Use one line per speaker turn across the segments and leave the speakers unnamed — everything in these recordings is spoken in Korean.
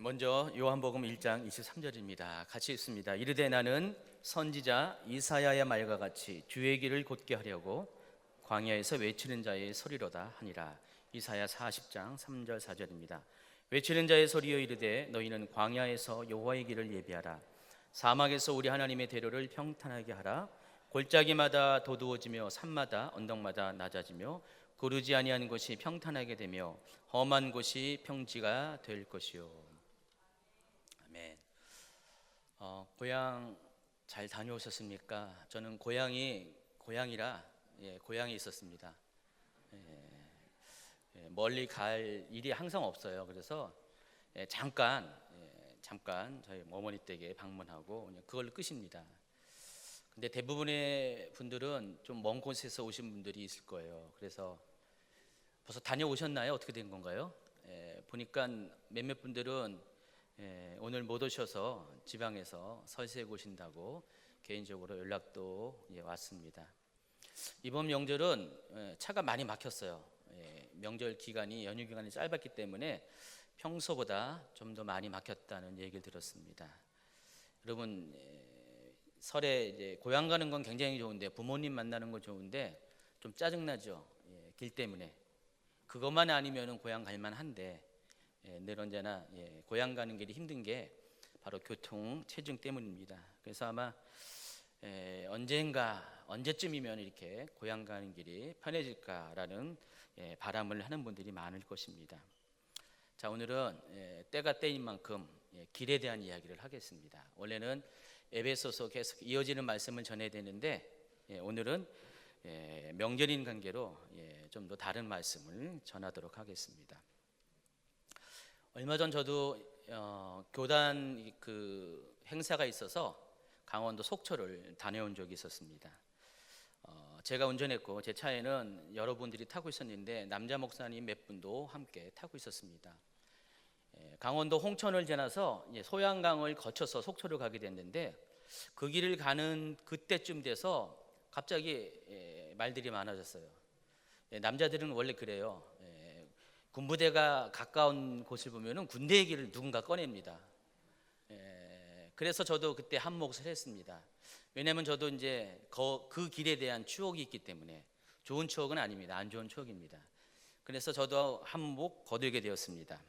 먼저 요한복음 1장 23절입니다. 같이 읽습니다. 이르되 나는 선지자 이사야의 말과 같이 주의 길을 곧게 하려고 광야에서 외치는 자의 소리로다 하니라. 이사야 40장 3절 4절입니다. 외치는 자의 소리여 이르되 너희는 광야에서 여호와의 길을 예비하라. 사막에서 우리 하나님의 대로를 평탄하게 하라. 골짜기마다 도두어지며 산마다 언덕마다 낮아지며 고르지 아니한 곳이 평탄하게 되며 험한 곳이 평지가 될 것이요. 아멘. 고향 잘 다녀오셨습니까? 저는 고향이라 고향에 있었습니다. 멀리 갈 일이 항상 없어요. 그래서 잠깐 저희 어머니 댁에 방문하고 그냥 그걸로 끝입니다. 근데 대부분의 분들은 좀 먼 곳에서 오신 분들이 있을 거예요. 그래서 벌써 다녀오셨나요? 어떻게 된 건가요? 보니까 몇몇 분들은 오늘 못 오셔서 지방에서 설세에 오신다고 개인적으로 연락도 왔습니다. 이번 명절은 차가 많이 막혔어요. 명절 기간이 연휴 기간이 짧았기 때문에 평소보다 좀 더 많이 막혔다는 얘기를 들었습니다. 여러분, 설에 이제 고향 가는 건 굉장히 좋은데 부모님 만나는 건 좋은데 좀 짜증나죠. 길 때문에. 그것만 아니면은 고향 갈만한데 늘 언제나 고향 가는 길이 힘든 게 바로 교통 체증 때문입니다. 그래서 아마 언제쯤이면 이렇게 고향 가는 길이 편해질까라는 바람을 하는 분들이 많을 것입니다. 자, 오늘은 때가 때인 만큼 길에 대한 이야기를 하겠습니다. 원래는 에베소서 계속 이어지는 말씀을 전해야 되는데 오늘은 명절인 관계로 좀 더 다른 말씀을 전하도록 하겠습니다. 얼마 전 저도 교단 그 행사가 있어서 강원도 속초를 다녀온 적이 있었습니다. 제가 운전했고 제 차에는 여러분들이 타고 있었는데 남자 목사님 몇 분도 함께 타고 있었습니다. 강원도 홍천을 지나서 소양강을 거쳐서 속초를 가게 됐는데 그 길을 가는 그때쯤 돼서 갑자기 말들이 많아졌어요. 남자들은 원래 그래요. 군부대가 가까운 곳을 보면은 군대 얘기를 누군가 꺼냅니다. 그래서 저도 그때 한 몫을 했습니다. 왜냐하면 저도 이제 그 길에 대한 추억이 있기 때문에 좋은 추억은 아닙니다. 안 좋은 추억입니다. 그래서 저도 한 몫 거두게 되었습니다.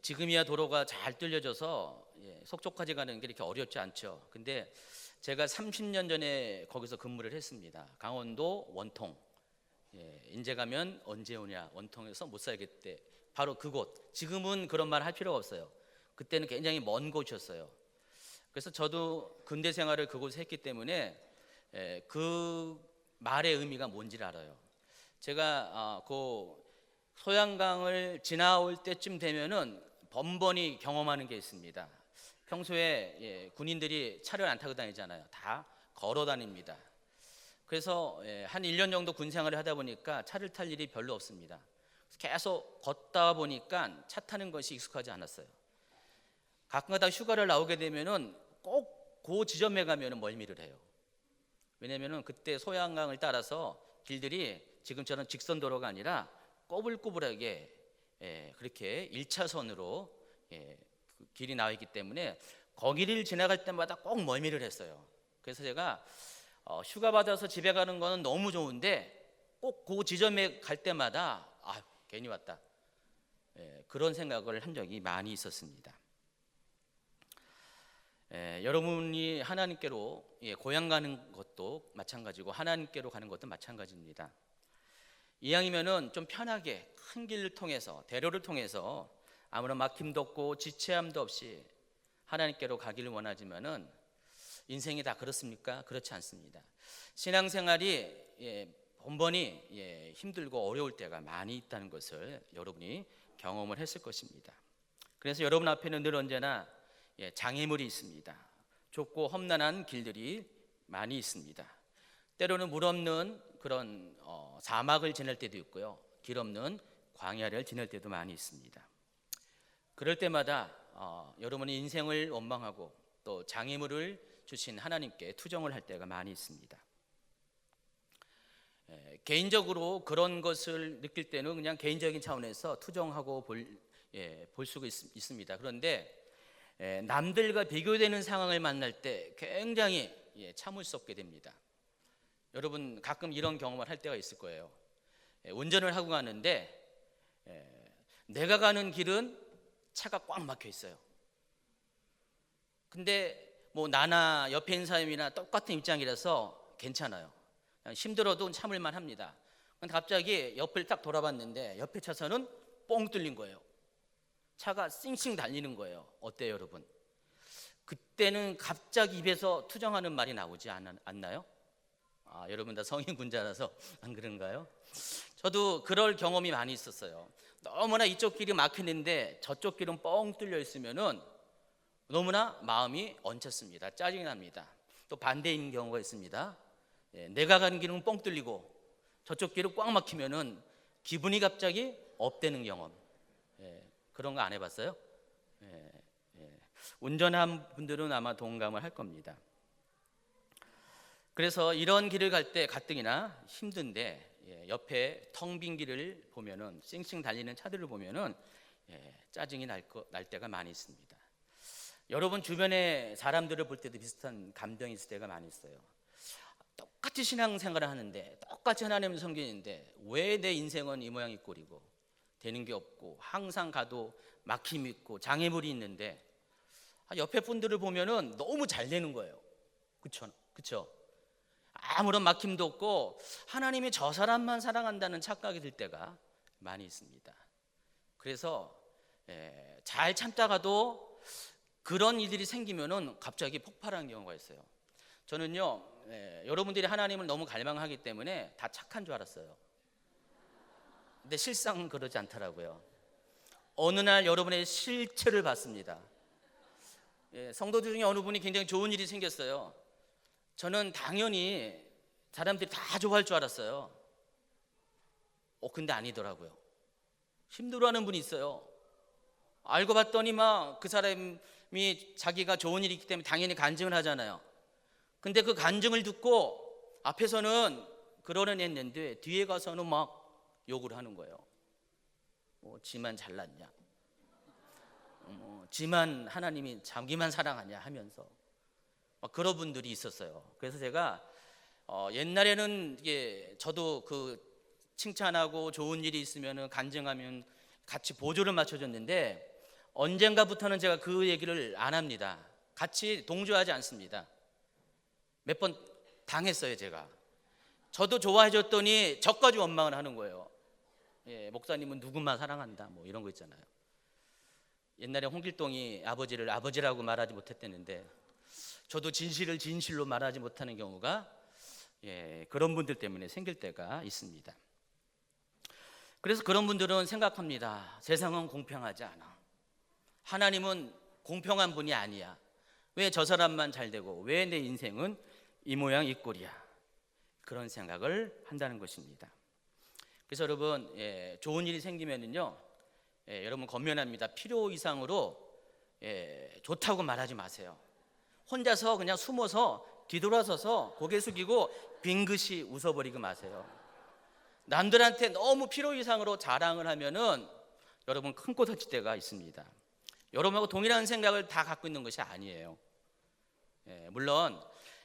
지금이야 도로가 잘 뚫려져서 속초까지 가는 게 이렇게 어렵지 않죠. 근데 제가 30년 전에 거기서 근무를 했습니다. 강원도 원통. 인제 가면 언제 오냐, 원통에서 못 살겠대. 바로 그곳. 지금은 그런 말 할 필요가 없어요. 그때는 굉장히 먼 곳이었어요. 그래서 저도 군대 생활을 그곳에 했기 때문에 그 말의 의미가 뭔지를 알아요. 제가 그 소양강을 지나올 때쯤 되면은 번번이 경험하는 게 있습니다. 평소에 군인들이 차를 안 타고 다니잖아요. 다 걸어 다닙니다. 그래서 한 1년 정도 군 생활을 하다 보니까 차를 탈 일이 별로 없습니다. 계속 걷다 보니까 차 타는 것이 익숙하지 않았어요. 가끔가다 휴가를 나오게 되면은 꼭 그 지점에 가면은 멀미를 해요. 왜냐면은 그때 소양강을 따라서 길들이 지금처럼 직선 도로가 아니라 꼬불꼬불하게 그렇게 1차선으로 그 길이 나와 있기 때문에 거기를 지나갈 때마다 꼭 멀미를 했어요. 그래서 제가 휴가 받아서 집에 가는 거는 너무 좋은데 꼭 그 지점에 갈 때마다 괜히 왔다, 그런 생각을 한 적이 많이 있었습니다. 여러분이 하나님께로 고향 가는 것도 마찬가지고 하나님께로 가는 것도 마찬가지입니다. 이왕이면은 좀 편하게 큰 길을 통해서, 대로를 통해서 아무런 막힘도 없고 지체함도 없이 하나님께로 가기를 원하지만은 인생이 다 그렇습니까? 그렇지 않습니다. 신앙생활이 번번이 힘들고 어려울 때가 많이 있다는 것을 여러분이 경험을 했을 것입니다. 그래서 여러분 앞에는 늘 언제나 장애물이 있습니다. 좁고 험난한 길들이 많이 있습니다. 때로는 물 없는 그런 사막을 지날 때도 있고요, 길 없는 광야를 지날 때도 많이 있습니다. 그럴 때마다 여러분의 인생을 원망하고 또 장애물을 주신 하나님께 투정을 할 때가 많이 있습니다. 개인적으로 그런 것을 느낄 때는 그냥 개인적인 차원에서 투정하고 볼 볼 수가 있습니다. 그런데 남들과 비교되는 상황을 만날 때 굉장히 참을 수 없게 됩니다. 여러분 가끔 이런 경험을 할 때가 있을 거예요. 운전을 하고 가는데 내가 가는 길은 차가 꽉 막혀 있어요. 근데 뭐 나나 옆에 있는 사람이나 똑같은 입장이라서 괜찮아요. 그냥 힘들어도 참을만 합니다. 근데 갑자기 옆을 딱 돌아봤는데 옆에 차선은 뻥 뚫린 거예요. 차가 싱싱 달리는 거예요. 어때요, 여러분? 그때는 갑자기 입에서 투정하는 말이 나오지 않나요? 여러분 다 성인군자라서 안 그런가요? 저도 그럴 경험이 많이 있었어요. 너무나 이쪽 길이 막히는데 저쪽 길은 뻥 뚫려 있으면은 너무나 마음이 얹혔습니다. 짜증이 납니다. 또 반대인 경우가 있습니다. 내가 가는 길은 뻥 뚫리고 저쪽 길은 꽉 막히면은 기분이 갑자기 업되는 경험. 그런 거 안 해봤어요? 운전한 분들은 아마 동감을 할 겁니다. 그래서 이런 길을 갈 때 가뜩이나 힘든데 옆에 텅 빈 길을 보면은 쌩쌩 달리는 차들을 보면은 짜증이 날 때가 많이 있습니다. 여러분 주변에 사람들을 볼 때도 비슷한 감정이 있을 때가 많이 있어요. 똑같이 신앙생활을 하는데 똑같이 하나님을 섬기는데 왜 내 인생은 이 모양 이 꼴이고 되는 게 없고 항상 가도 막힘이 있고 장애물이 있는데 옆에 분들을 보면은 너무 잘 되는 거예요. 그쵸? 아무런 막힘도 없고 하나님이 저 사람만 사랑한다는 착각이 들 때가 많이 있습니다. 그래서 잘 참다가도 그런 일들이 생기면은 갑자기 폭발하는 경우가 있어요. 저는요, 여러분들이 하나님을 너무 갈망하기 때문에 다 착한 줄 알았어요. 근데 실상은 그러지 않더라고요. 어느 날 여러분의 실체를 봤습니다. 성도들 중에 어느 분이 굉장히 좋은 일이 생겼어요. 저는 당연히 사람들이 다 좋아할 줄 알았어요. 근데 아니더라고요. 힘들어하는 분이 있어요. 알고 봤더니 막 그 사람이 자기가 좋은 일이 있기 때문에 당연히 간증을 하잖아요. 근데 그 간증을 듣고 앞에서는 그러려냈는데 뒤에 가서는 막 욕을 하는 거예요. 지만 잘났냐, 지만 하나님이 자기만 사랑하냐 하면서 막 그런 분들이 있었어요. 그래서 제가 옛날에는 저도 그 칭찬하고 좋은 일이 있으면 간증하면 같이 보조를 맞춰줬는데 언젠가부터는 제가 그 얘기를 안 합니다. 같이 동조하지 않습니다. 몇 번 당했어요. 제가 저도 좋아해줬더니 저까지 원망을 하는 거예요. 목사님은 누구만 사랑한다 뭐 이런 거 있잖아요. 옛날에 홍길동이 아버지를 아버지라고 말하지 못했다는데 저도 진실을 진실로 말하지 못하는 경우가 그런 분들 때문에 생길 때가 있습니다. 그래서 그런 분들은 생각합니다. 세상은 공평하지 않아. 하나님은 공평한 분이 아니야. 왜 저 사람만 잘 되고 왜 내 인생은 이 모양 이 꼴이야. 그런 생각을 한다는 것입니다. 그래서 여러분 좋은 일이 생기면은요 여러분 권면합니다. 필요 이상으로 좋다고 말하지 마세요. 혼자서 그냥 숨어서 뒤돌아서서 고개 숙이고 빙긋이 웃어버리고 마세요. 남들한테 너무 필요 이상으로 자랑을 하면은 여러분 큰 꼬 다칠 때가 있습니다. 여러분하고 동일한 생각을 다 갖고 있는 것이 아니에요. 물론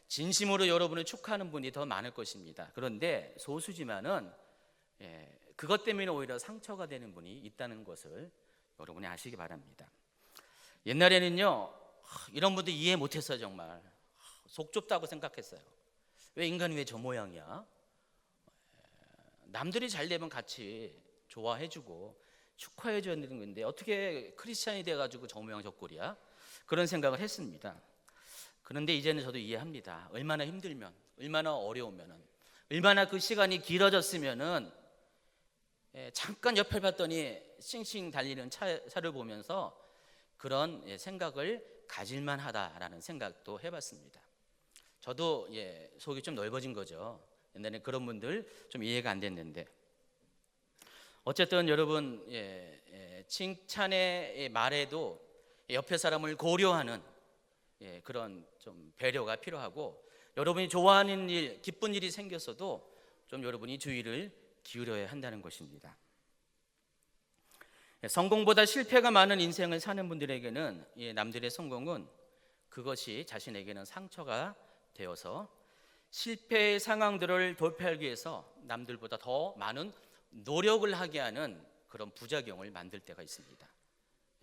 진심으로 여러분을 축하하는 분이 더 많을 것입니다. 그런데 소수지만은 그것 때문에 오히려 상처가 되는 분이 있다는 것을 여러분이 아시기 바랍니다. 옛날에는요 이런 분들 이해 못했어요. 정말 속 좁다고 생각했어요. 왜 인간이 왜 저 모양이야? 남들이 잘 되면 같이 좋아해주고 축하해줘야 되는 건데 어떻게 크리스찬이 돼가지고 저 모양 저 꼴이야? 그런 생각을 했습니다. 그런데 이제는 저도 이해합니다. 얼마나 힘들면, 얼마나 어려우면은, 얼마나 그 시간이 길어졌으면은 잠깐 옆을 봤더니 싱싱 달리는 차를 보면서 그런 생각을 가질만 하다라는 생각도 해봤습니다. 저도 속이 좀 넓어진 거죠. 옛날에 그런 분들 좀 이해가 안 됐는데 어쨌든 여러분 칭찬의 말에도 옆에 사람을 고려하는 그런 좀 배려가 필요하고 여러분이 좋아하는 일, 기쁜 일이 생겼어도 좀 여러분이 주의를 기울여야 한다는 것입니다. 성공보다 실패가 많은 인생을 사는 분들에게는 남들의 성공은 그것이 자신에게는 상처가 되어서 실패의 상황들을 돌파하기 위해서 남들보다 더 많은 노력을 하게 하는 그런 부작용을 만들 때가 있습니다.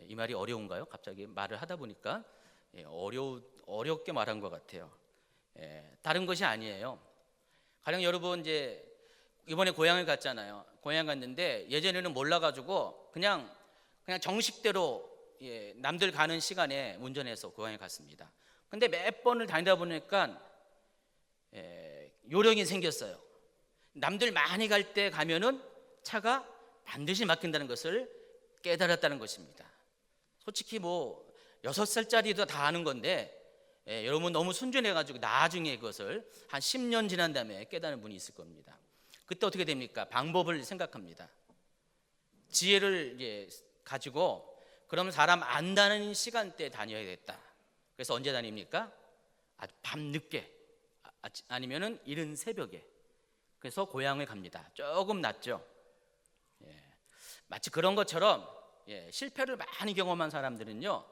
이 말이 어려운가요? 갑자기 말을 하다 보니까 어렵게 말한 것 같아요. 다른 것이 아니에요. 가령 여러분 이제 이번에 고향을 갔잖아요. 고향 갔는데 예전에는 몰라가지고 그냥 정식대로 남들 가는 시간에 운전해서 고향에 갔습니다. 근데 몇 번을 다니다 보니까 요령이 생겼어요. 남들 많이 갈 때 가면은 차가 반드시 막힌다는 것을 깨달았다는 것입니다. 솔직히 뭐 6살짜리도 다 아는 건데 여러분 너무 순진해가지고 나중에 그것을 한 10년 지난 다음에 깨달은 분이 있을 겁니다. 그때 어떻게 됩니까? 방법을 생각합니다. 지혜를 가지고 그러면 사람 안 다니는 시간대에 다녀야겠다. 그래서 언제 다닙니까? 아주 밤늦게 아니면은 이른 새벽에. 그래서 고향을 갑니다. 조금 낮죠. 마치 그런 것처럼 실패를 많이 경험한 사람들은요,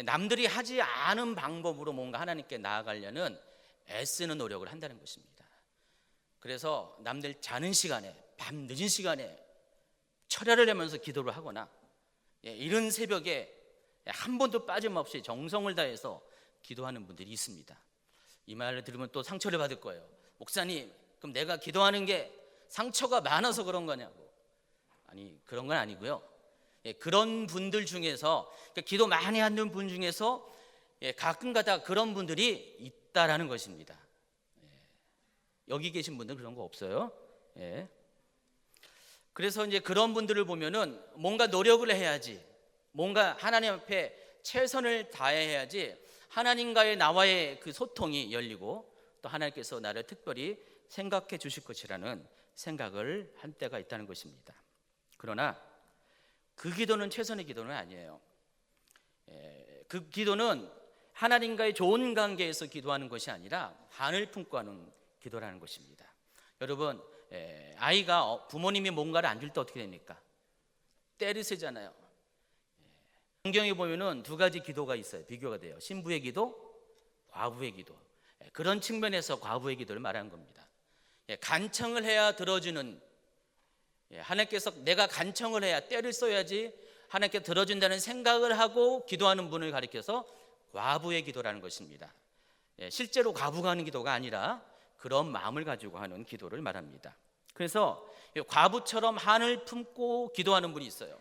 남들이 하지 않은 방법으로 뭔가 하나님께 나아가려는 애쓰는 노력을 한다는 것입니다. 그래서 남들 자는 시간에 밤 늦은 시간에 철야를 하면서 기도를 하거나 이른 새벽에 한 번도 빠짐없이 정성을 다해서 기도하는 분들이 있습니다. 이 말을 들으면 또 상처를 받을 거예요. 목사님, 그럼 내가 기도하는 게 상처가 많아서 그런 거냐고. 아니, 그런 건 아니고요. 그런 분들 중에서, 기도 많이 하는 분 중에서 가끔가다 그런 분들이 있다라는 것입니다. 여기 계신 분들 그런 거 없어요? 그래서 이제 그런 분들을 보면은 뭔가 노력을 해야지, 뭔가 하나님 앞에 최선을 다해야지 하나님과의 나와의 그 소통이 열리고 또 하나님께서 나를 특별히 생각해 주실 것이라는 생각을 할 때가 있다는 것입니다. 그러나 그 기도는 최선의 기도는 아니에요. 그 기도는 하나님과의 좋은 관계에서 기도하는 것이 아니라 한을 품고 하는 기도라는 것입니다. 여러분, 아이가 부모님이 뭔가를 안 줄 때 어떻게 됩니까? 때를 쓰잖아요. 성경에 보면은 두 가지 기도가 있어요. 비교가 돼요. 신부의 기도, 과부의 기도. 그런 측면에서 과부의 기도를 말하는 겁니다. 간청을 해야 들어주는, 하나님께서 내가 간청을 해야 때를 써야지 하나님께 들어준다는 생각을 하고 기도하는 분을 가리켜서 과부의 기도라는 것입니다. 실제로 과부가 하는 기도가 아니라 그런 마음을 가지고 하는 기도를 말합니다. 그래서 과부처럼 한을 품고 기도하는 분이 있어요.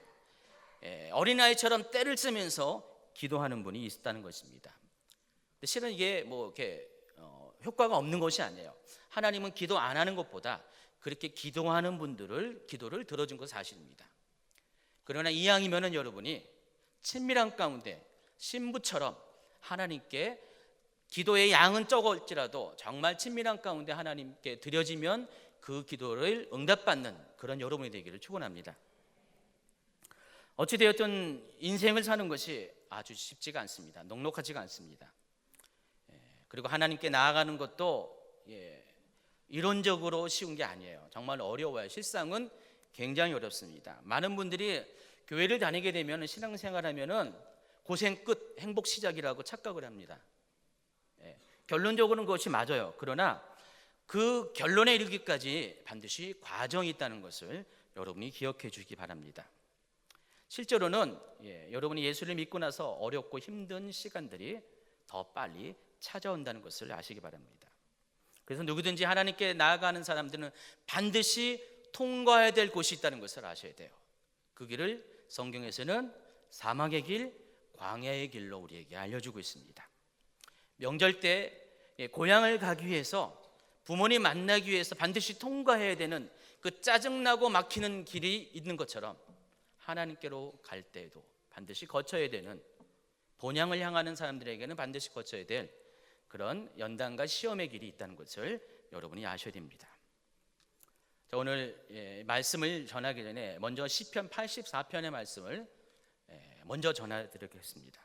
어린아이처럼 때를 쓰면서 기도하는 분이 있다는 것입니다. 근데 실은 이게 뭐 이렇게 효과가 없는 것이 아니에요. 하나님은 기도 안 하는 것보다 그렇게 기도하는 분들을 기도를 들어준 것 사실입니다. 그러나 이왕이면은 여러분이 친밀한 가운데 신부처럼 하나님께 기도의 양은 적을지라도 정말 친밀한 가운데 하나님께 드려지면 그 기도를 응답받는 그런 여러분이 되기를 축원합니다. 어찌되었든 인생을 사는 것이 아주 쉽지가 않습니다. 넉넉하지가 않습니다. 그리고 하나님께 나아가는 것도 이론적으로 쉬운 게 아니에요. 정말 어려워요. 실상은 굉장히 어렵습니다. 많은 분들이 교회를 다니게 되면 신앙생활하면은 고생 끝 행복 시작이라고 착각을 합니다. 결론적으로는 그것이 맞아요. 그러나 그 결론에 이르기까지 반드시 과정이 있다는 것을 여러분이 기억해 주시기 바랍니다. 실제로는 여러분이 예수를 믿고 나서 어렵고 힘든 시간들이 더 빨리 찾아온다는 것을 아시기 바랍니다. 그래서 누구든지 하나님께 나아가는 사람들은 반드시 통과해야 될 곳이 있다는 것을 아셔야 돼요. 그 길을 성경에서는 사막의 길, 광야의 길로 우리에게 알려주고 있습니다. 명절 때 고향을 가기 위해서 부모님 만나기 위해서 반드시 통과해야 되는 그 짜증나고 막히는 길이 있는 것처럼 하나님께로 갈 때에도 반드시 거쳐야 되는, 본향을 향하는 사람들에게는 반드시 거쳐야 될 그런 연단과 시험의 길이 있다는 것을 여러분이 아셔야 됩니다. 자, 오늘 말씀을 전하기 전에 먼저 시편 84편의 말씀을 먼저 전해드리겠습니다.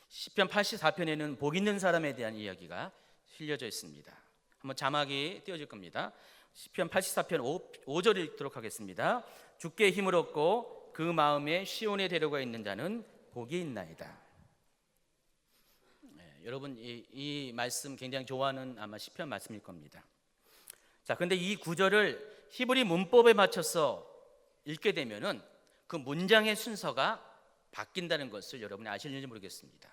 시편 84편에는 복 있는 사람에 대한 이야기가 실려져 있습니다. 한번 자막이 띄워질 겁니다. 시편 84편 5절 읽도록 하겠습니다. 주께 힘을 얻고 그 마음에 시온의 대로가 있는 자는 복이 있나이다. 여러분 이 말씀 굉장히 좋아하는 아마 시편 말씀일 겁니다. 자, 근데 이 구절을 히브리 문법에 맞춰서 읽게 되면은 그 문장의 순서가 바뀐다는 것을 여러분이 아실는지 모르겠습니다.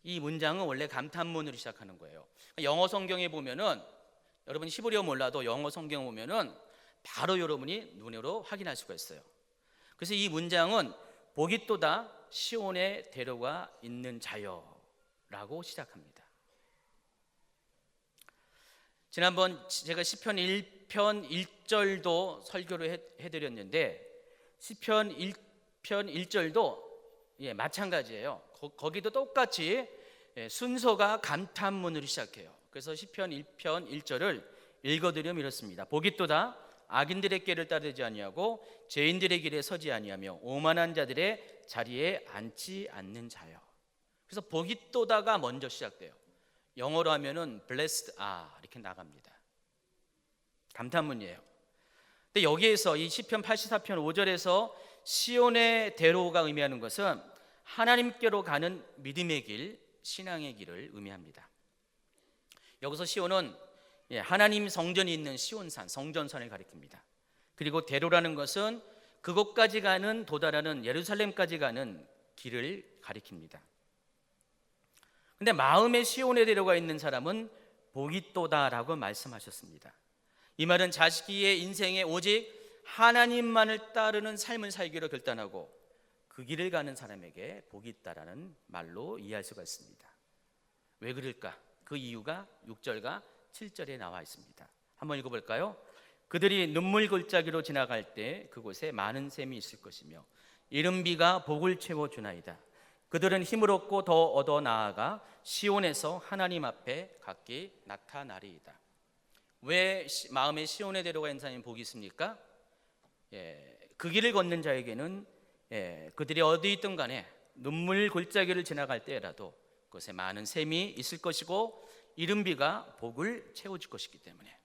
이 문장은 원래 감탄문으로 시작하는 거예요. 영어 성경에 보면은 여러분이 히브리어 몰라도 영어 성경 보면은 바로 여러분이 눈으로 확인할 수가 있어요. 그래서 이 문장은 복이 또다 시온의 대로가 있는 자여라고 시작합니다. 지난번 제가 시편 1편 1절도 설교를 해드렸는데 시편 1편 1절도 마찬가지예요. 거기도 똑같이 순서가 감탄문으로 시작해요. 그래서 시편 1편 1절을 읽어드리면 이렇습니다. 복이 또다 악인들의 길을 따르지 아니하고 죄인들의 길에 서지 아니하며 오만한 자들의 자리에 앉지 않는 자여. 그래서 복이 또다가 먼저 시작돼요. 영어로 하면은 blessed are 이렇게 나갑니다. 감탄문이에요. 근데 여기에서 이 시편 84편 5절에서 시온의 대로가 의미하는 것은 하나님께로 가는 믿음의 길, 신앙의 길을 의미합니다. 여기서 시온은 하나님 성전이 있는 시온산, 성전산을 가리킵니다. 그리고 대로라는 것은 그곳까지 가는 도달하는 예루살렘까지 가는 길을 가리킵니다. 근데 마음에 시온의 대로가 있는 사람은 복이 또다라고 말씀하셨습니다. 이 말은 자기의 인생에 오직 하나님만을 따르는 삶을 살기로 결단하고 그 길을 가는 사람에게 복이 있다라는 말로 이해할 수가 있습니다. 왜 그럴까? 그 이유가 6절과 7절에 나와 있습니다. 한번 읽어볼까요? 그들이 눈물 골짜기로 지나갈 때 그곳에 많은 샘이 있을 것이며 이른 비가 복을 채워주나이다. 그들은 힘을 얻고 더 얻어 나아가 시온에서 하나님 앞에 각기 나타나리이다. 왜 마음에 시온의 대로가 있는 사람이 복이 있습니까? 그 길을 걷는 자에게는 그들이 어디 있든 간에 눈물 골짜기를 지나갈 때라도 그것에 많은 샘이 있을 것이고 이른 비가 복을 채워줄 것이기 때문에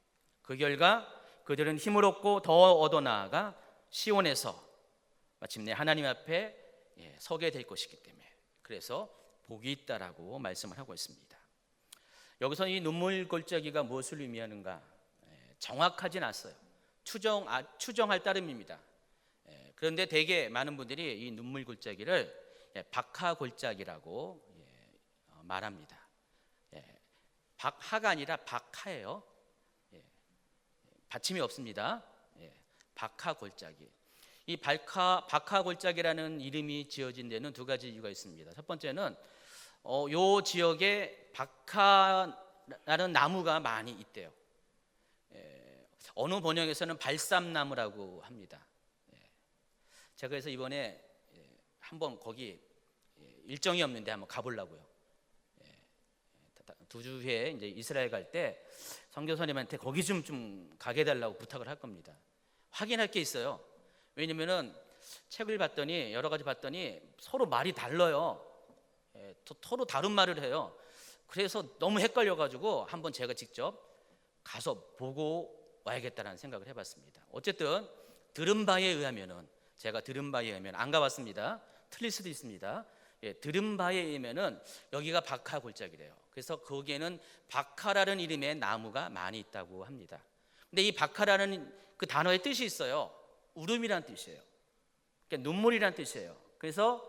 그 결과 그들은 힘을 얻고 더 얻어 나아가 시온에서 마침내 하나님 앞에 서게 될 것이기 때문에 그래서 복이 있다라고 말씀을 하고 있습니다. 여기서 이 눈물 골짜기가 무엇을 의미하는가 정확하진 않았어요. 추정할 따름입니다. 그런데 대개 많은 분들이 이 눈물 골짜기를 박하 골짜기라고 말합니다. 박하가 아니라 박하예요. 받침이 없습니다. 박하 골짜기. 이 박하 골짜기라는 이름이 지어진 데는 두 가지 이유가 있습니다. 첫 번째는 요 지역에 박하라는 나무가 많이 있대요. 어느 번역에서는 발삼나무라고 합니다. 제가 그래서 이번에 한번 거기 일정이 없는데 한번 가보려고요. 두 주 후에 이제 이스라엘 갈 때 선교사님한테 거기 좀 가게 해달라고 부탁을 할 겁니다. 확인할 게 있어요. 왜냐면은 책을 봤더니 여러 가지 봤더니 서로 말이 달라요. 서로 다른 말을 해요. 그래서 너무 헷갈려가지고 한번 제가 직접 가서 보고 와야겠다라는 생각을 해봤습니다. 어쨌든 들은 바에 의하면은 제가 들은 바에 의하면 안 가봤습니다. 틀릴 수도 있습니다. 들은 바에 의하면은 여기가 박하 골짜기래요. 그래서 거기에는 박하라는 이름의 나무가 많이 있다고 합니다. 근데 이 박하라는 그 단어의 뜻이 있어요. 울음이란 뜻이에요. 그러니까 눈물이란 뜻이에요. 그래서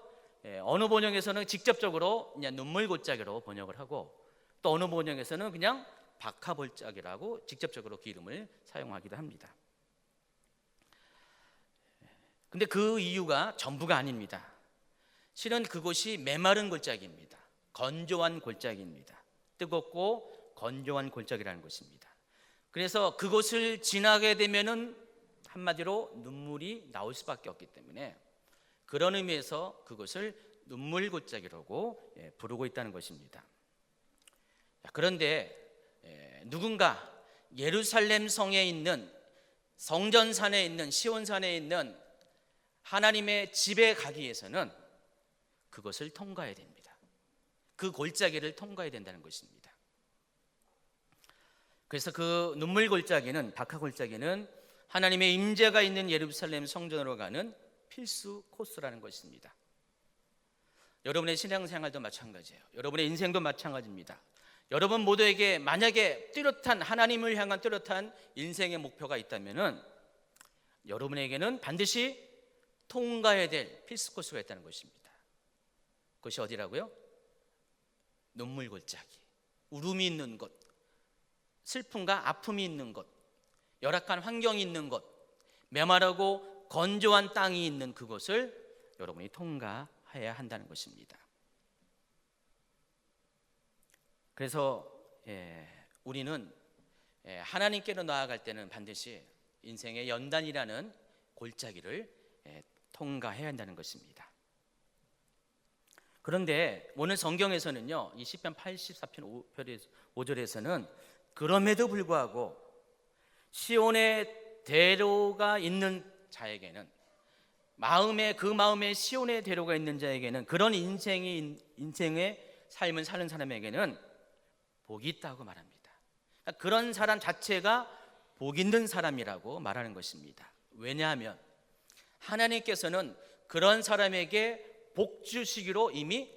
어느 번역에서는 직접적으로 그냥 눈물 골짜기로 번역을 하고 또 어느 번역에서는 그냥 박하 골짜기라고 직접적으로 그 이름을 사용하기도 합니다. 근데 그 이유가 전부가 아닙니다. 실은 그곳이 메마른 골짜기입니다. 건조한 골짜기입니다. 뜨겁고 건조한 골짜기라는 것입니다. 그래서 그곳을 지나게 되면은 한마디로 눈물이 나올 수밖에 없기 때문에 그런 의미에서 그것을 눈물 골짜기라고 부르고 있다는 것입니다. 그런데 누군가 예루살렘 성에 있는 성전산에 있는 시온산에 있는 하나님의 집에 가기 위해서는 그것을 통과해야 됩니다. 그 골짜기를 통과해야 된다는 것입니다. 그래서 그 눈물 골짜기는 박하 골짜기는 하나님의 임재가 있는 예루살렘 성전으로 가는 필수 코스라는 것입니다. 여러분의 신앙생활도 마찬가지예요. 여러분의 인생도 마찬가지입니다. 여러분 모두에게 만약에 뚜렷한 하나님을 향한 뚜렷한 인생의 목표가 있다면은 여러분에게는 반드시 통과해야 될 필수 코스가 있다는 것입니다. 그것이 어디라고요? 눈물 골짜기, 울음이 있는 곳, 슬픔과 아픔이 있는 곳, 열악한 환경이 있는 곳, 메마르고 건조한 땅이 있는 그곳을 여러분이 통과해야 한다는 것입니다. 그래서 우리는 하나님께로 나아갈 때는 반드시 인생의 연단이라는 골짜기를 통과해야 한다는 것입니다. 그런데 오늘 성경에서는요, 이 시편 84편 5절에서는 그럼에도 불구하고 시온의 대로가 있는 자에게는, 그 마음에 시온의 대로가 있는 자에게는, 그런 인생의 삶을 사는 사람에게는 복이 있다고 말합니다. 그런 사람 자체가 복 있는 사람이라고 말하는 것입니다. 왜냐하면 하나님께서는 그런 사람에게 복 주시기로 이미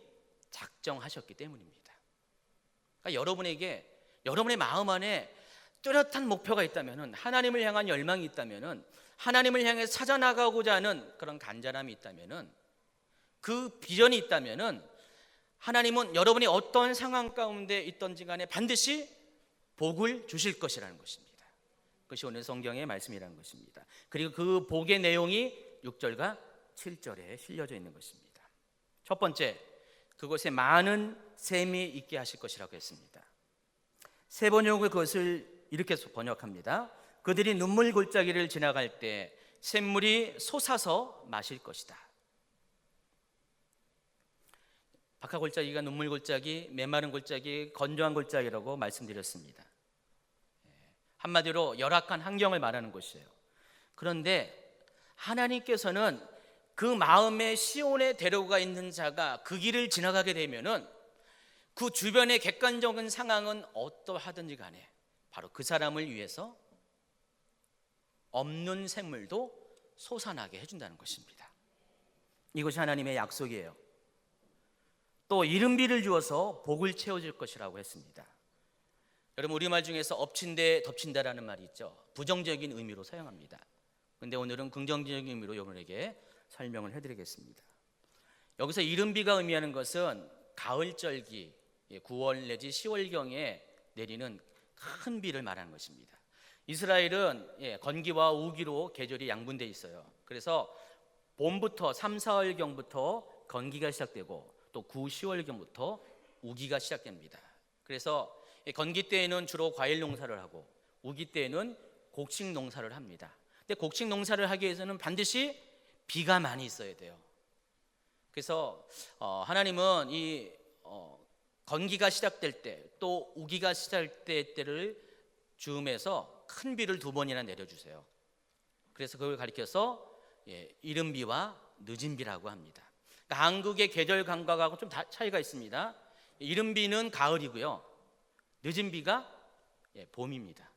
작정하셨기 때문입니다. 그러니까 여러분에게, 여러분의 마음 안에 뚜렷한 목표가 있다면, 하나님을 향한 열망이 있다면, 하나님을 향해 찾아나가고자 하는 그런 간절함이 있다면, 그 비전이 있다면 하나님은 여러분이 어떤 상황 가운데 있든지 간에 반드시 복을 주실 것이라는 것입니다. 그것이 오늘 성경의 말씀이라는 것입니다. 그리고 그 복의 내용이 6절과 7절에 실려져 있는 것입니다. 첫 번째, 그곳에 많은 샘이 있게 하실 것이라고 했습니다. 세 번역을 그것을 이렇게 번역합니다. 그들이 눈물 골짜기를 지나갈 때 샘물이 솟아서 마실 것이다. 박하 골짜기가 눈물 골짜기, 메마른 골짜기, 건조한 골짜기라고 말씀드렸습니다. 한마디로 열악한 환경을 말하는 것이에요. 그런데 하나님께서는 그 마음에 시온의 대로가 있는 자가 그 길을 지나가게 되면은 그 주변의 객관적인 상황은 어떠하든지 간에 바로 그 사람을 위해서 없는 샘물도 솟아나게 해준다는 것입니다. 이것이 하나님의 약속이에요. 또 이른비를 주어서 복을 채워줄 것이라고 했습니다. 여러분, 우리말 중에서 엎친데 덮친다라는 말이 있죠. 부정적인 의미로 사용합니다. 그런데 오늘은 긍정적인 의미로 여러분에게 설명을 해드리겠습니다. 여기서 이른비가 의미하는 것은 가을절기, 9월 내지 10월경에 내리는 큰 비를 말하는 것입니다. 이스라엘은 건기와 우기로 계절이 양분되어 있어요. 그래서 봄부터 3, 4월경부터 건기가 시작되고 또 9, 10월경부터 우기가 시작됩니다. 그래서 건기 때에는 주로 과일 농사를 하고 우기 때에는 곡식 농사를 합니다. 근데 곡식 농사를 하기 위해서는 반드시 비가 많이 있어야 돼요. 그래서 하나님은 이 건기가 시작될 때 또 우기가 시작될 때를 즈음해서 큰 비를 2번이나 내려주세요. 그래서 그걸 가리켜서 이른 비와 늦은 비라고 합니다. 그러니까 한국의 계절 감각하고 좀 차이가 있습니다. 이른 비는 가을이고요, 늦은 비가 봄입니다.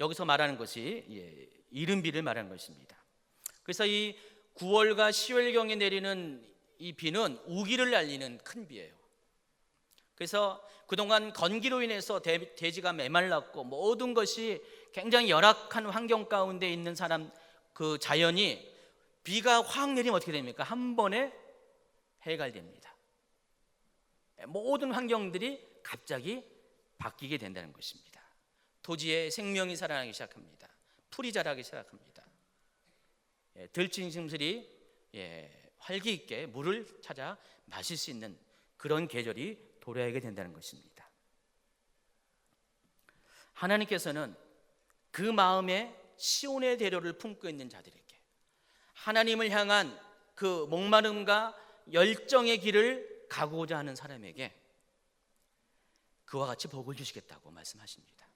여기서 말하는 것이 이른 비를 말하는 것입니다. 그래서 이 9월과 10월경에 내리는 이 비는 우기를 알리는 큰 비예요. 그래서 그동안 건기로 인해서 대지가 메말랐고 모든 것이 굉장히 열악한 환경 가운데 있는 사람, 그 자연이 비가 확 내리면 어떻게 됩니까? 한 번에 해갈됩니다. 모든 환경들이 갑자기 바뀌게 된다는 것입니다. 토지에 생명이 살아나기 시작합니다. 풀이 자라기 시작합니다. 들짐승들이 활기 있게 물을 찾아 마실 수 있는 그런 계절이 도래하게 된다는 것입니다. 하나님께서는 그 마음에 시온의 대로를 품고 있는 자들에게, 하나님을 향한 그 목마름과 열정의 길을 가고자 하는 사람에게 그와 같이 복을 주시겠다고 말씀하십니다.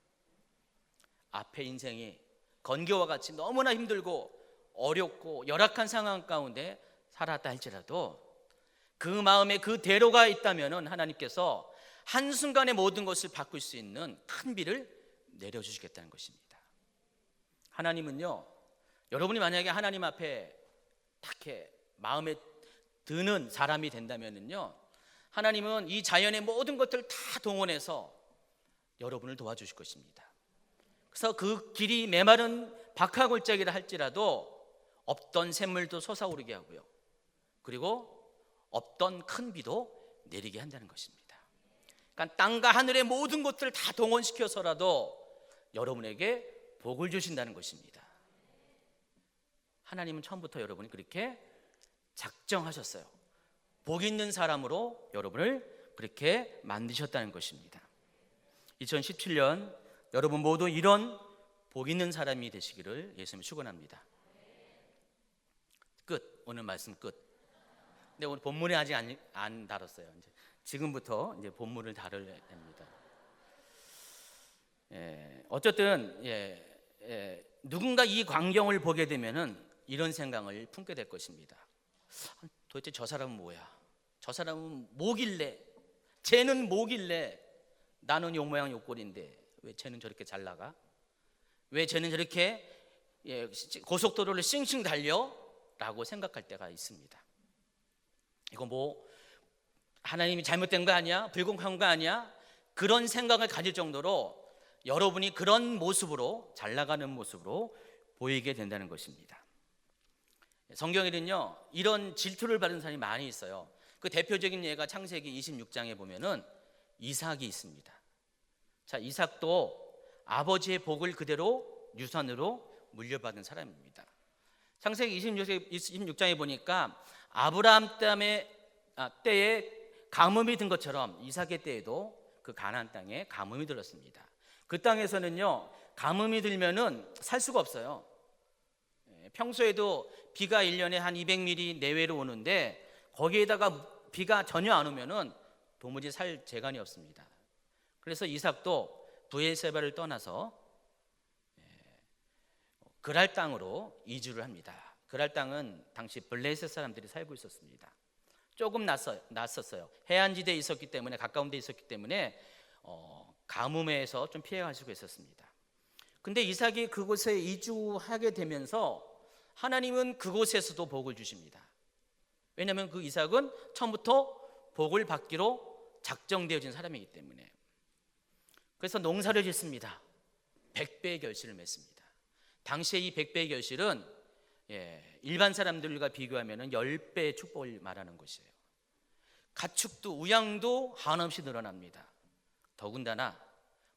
앞에 인생이 건기와 같이 너무나 힘들고 어렵고 열악한 상황 가운데 살았다 할지라도 그 마음에 그 대로가 있다면 하나님께서 한순간에 모든 것을 바꿀 수 있는 큰 비를 내려주시겠다는 것입니다. 하나님은요, 여러분이 만약에 하나님 앞에 딱 이렇게 마음에 드는 사람이 된다면은요, 하나님은 이 자연의 모든 것들을 다 동원해서 여러분을 도와주실 것입니다. 그래서 그 길이 메마른 박하골짜기라 할지라도 없던 샘물도 솟아오르게 하고요, 그리고 없던 큰 비도 내리게 한다는 것입니다. 그러니까 땅과 하늘의 모든 것들을 다 동원시켜서라도 여러분에게 복을 주신다는 것입니다. 하나님은 처음부터 여러분이 그렇게 작정하셨어요. 복 있는 사람으로 여러분을 그렇게 만드셨다는 것입니다. 2017년 여러분 모두 이런 복 있는 사람이 되시기를 예수님 축원합니다. 끝. 오늘 말씀 끝. 근데 오늘 본문에 아직 안 다뤘어요. 지금부터 이제 본문을 다뤄야 됩니다. 어쨌든 누군가 이 광경을 보게 되면은 이런 생각을 품게 될 것입니다. 도대체 저 사람은 뭐야? 저 사람은 뭐길래? 쟤는 뭐길래? 나는 요 모양 요 꼴인데 왜 쟤는 저렇게 잘 나가? 왜 쟤는 저렇게 고속도로를 싱싱 달려? 라고 생각할 때가 있습니다. 이거 뭐 하나님이 잘못된 거 아니야? 불공평한 거 아니야? 그런 생각을 가질 정도로 여러분이 그런 모습으로, 잘 나가는 모습으로 보이게 된다는 것입니다. 성경에는요, 이런 질투를 받은 사람이 많이 있어요. 그 대표적인 예가 창세기 26장에 보면은 이삭이 있습니다. 자, 이삭도 아버지의 복을 그대로 유산으로 물려받은 사람입니다. 창세기 26장에 보니까 아브라함 때에 가뭄이 든 것처럼 이삭의 때에도 그 가나안 땅에 가뭄이 들었습니다. 그 땅에서는요, 가뭄이 들면은 살 수가 없어요. 평소에도 비가 1년에 한 200mm 내외로 오는데 거기에다가 비가 전혀 안 오면은 도무지 살 재간이 없습니다. 그래서 이삭도 브에르세바를 떠나서 그랄 땅으로 이주를 합니다. 그랄 땅은 당시 블레셋 사람들이 살고 있었습니다. 조금 낯섰어요. 해안지대에 있었기 때문에, 가까운 데 있었기 때문에 가뭄에서 좀 피해갈 수가 있었습니다. 근데 이삭이 그곳에 이주하게 되면서 하나님은 그곳에서도 복을 주십니다. 왜냐하면 그 이삭은 처음부터 복을 받기로 작정되어진 사람이기 때문에. 그래서 농사를 짓습니다. 100배의 결실을 맺습니다. 당시에 이 100배의 결실은 일반 사람들과 비교하면 10배의 축복을 말하는 것이에요. 가축도 우양도 한없이 늘어납니다. 더군다나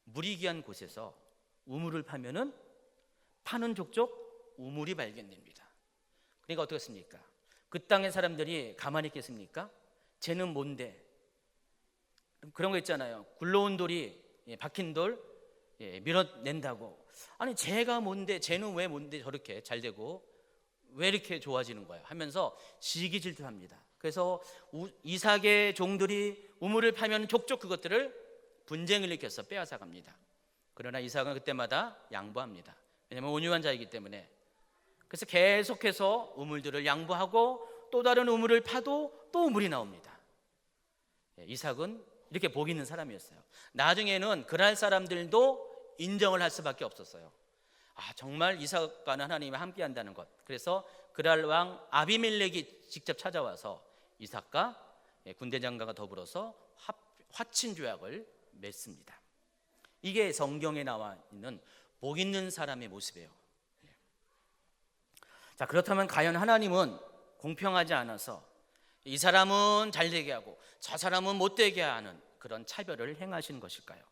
물이 귀한 곳에서 우물을 파면은 파는 족족 우물이 발견됩니다. 그러니까 어떻겠습니까? 그 땅의 사람들이 가만히 있겠습니까? 쟤는 뭔데? 그런 거 있잖아요. 굴러온 돌이 박힌 돌 밀어낸다고. 아니 쟤가 뭔데? 쟤는 왜 뭔데 저렇게 잘 되고 왜 이렇게 좋아지는 거야? 하면서 시기질투합니다. 그래서 이삭의 종들이 우물을 파면 족족 그것들을 분쟁을 일으켜서 빼앗아 갑니다. 그러나 이삭은 그때마다 양보합니다. 왜냐하면 온유한 자이기 때문에. 그래서 계속해서 우물들을 양보하고 또 다른 우물을 파도 또 우물이 나옵니다. 이삭은 이렇게 복 있는 사람이었어요. 나중에는 그랄 사람들도 인정을 할 수밖에 없었어요. 정말 이삭과는 하나님이 함께한다는 것. 그래서 그랄 왕 아비멜렉이 직접 찾아와서 이삭과 군대장관과 더불어서 화친 조약을 맺습니다. 이게 성경에 나와 있는 복 있는 사람의 모습이에요. 자, 그렇다면 과연 하나님은 공평하지 않아서 이 사람은 잘 되게 하고 저 사람은 못 되게 하는 그런 차별을 행하시는 것일까요?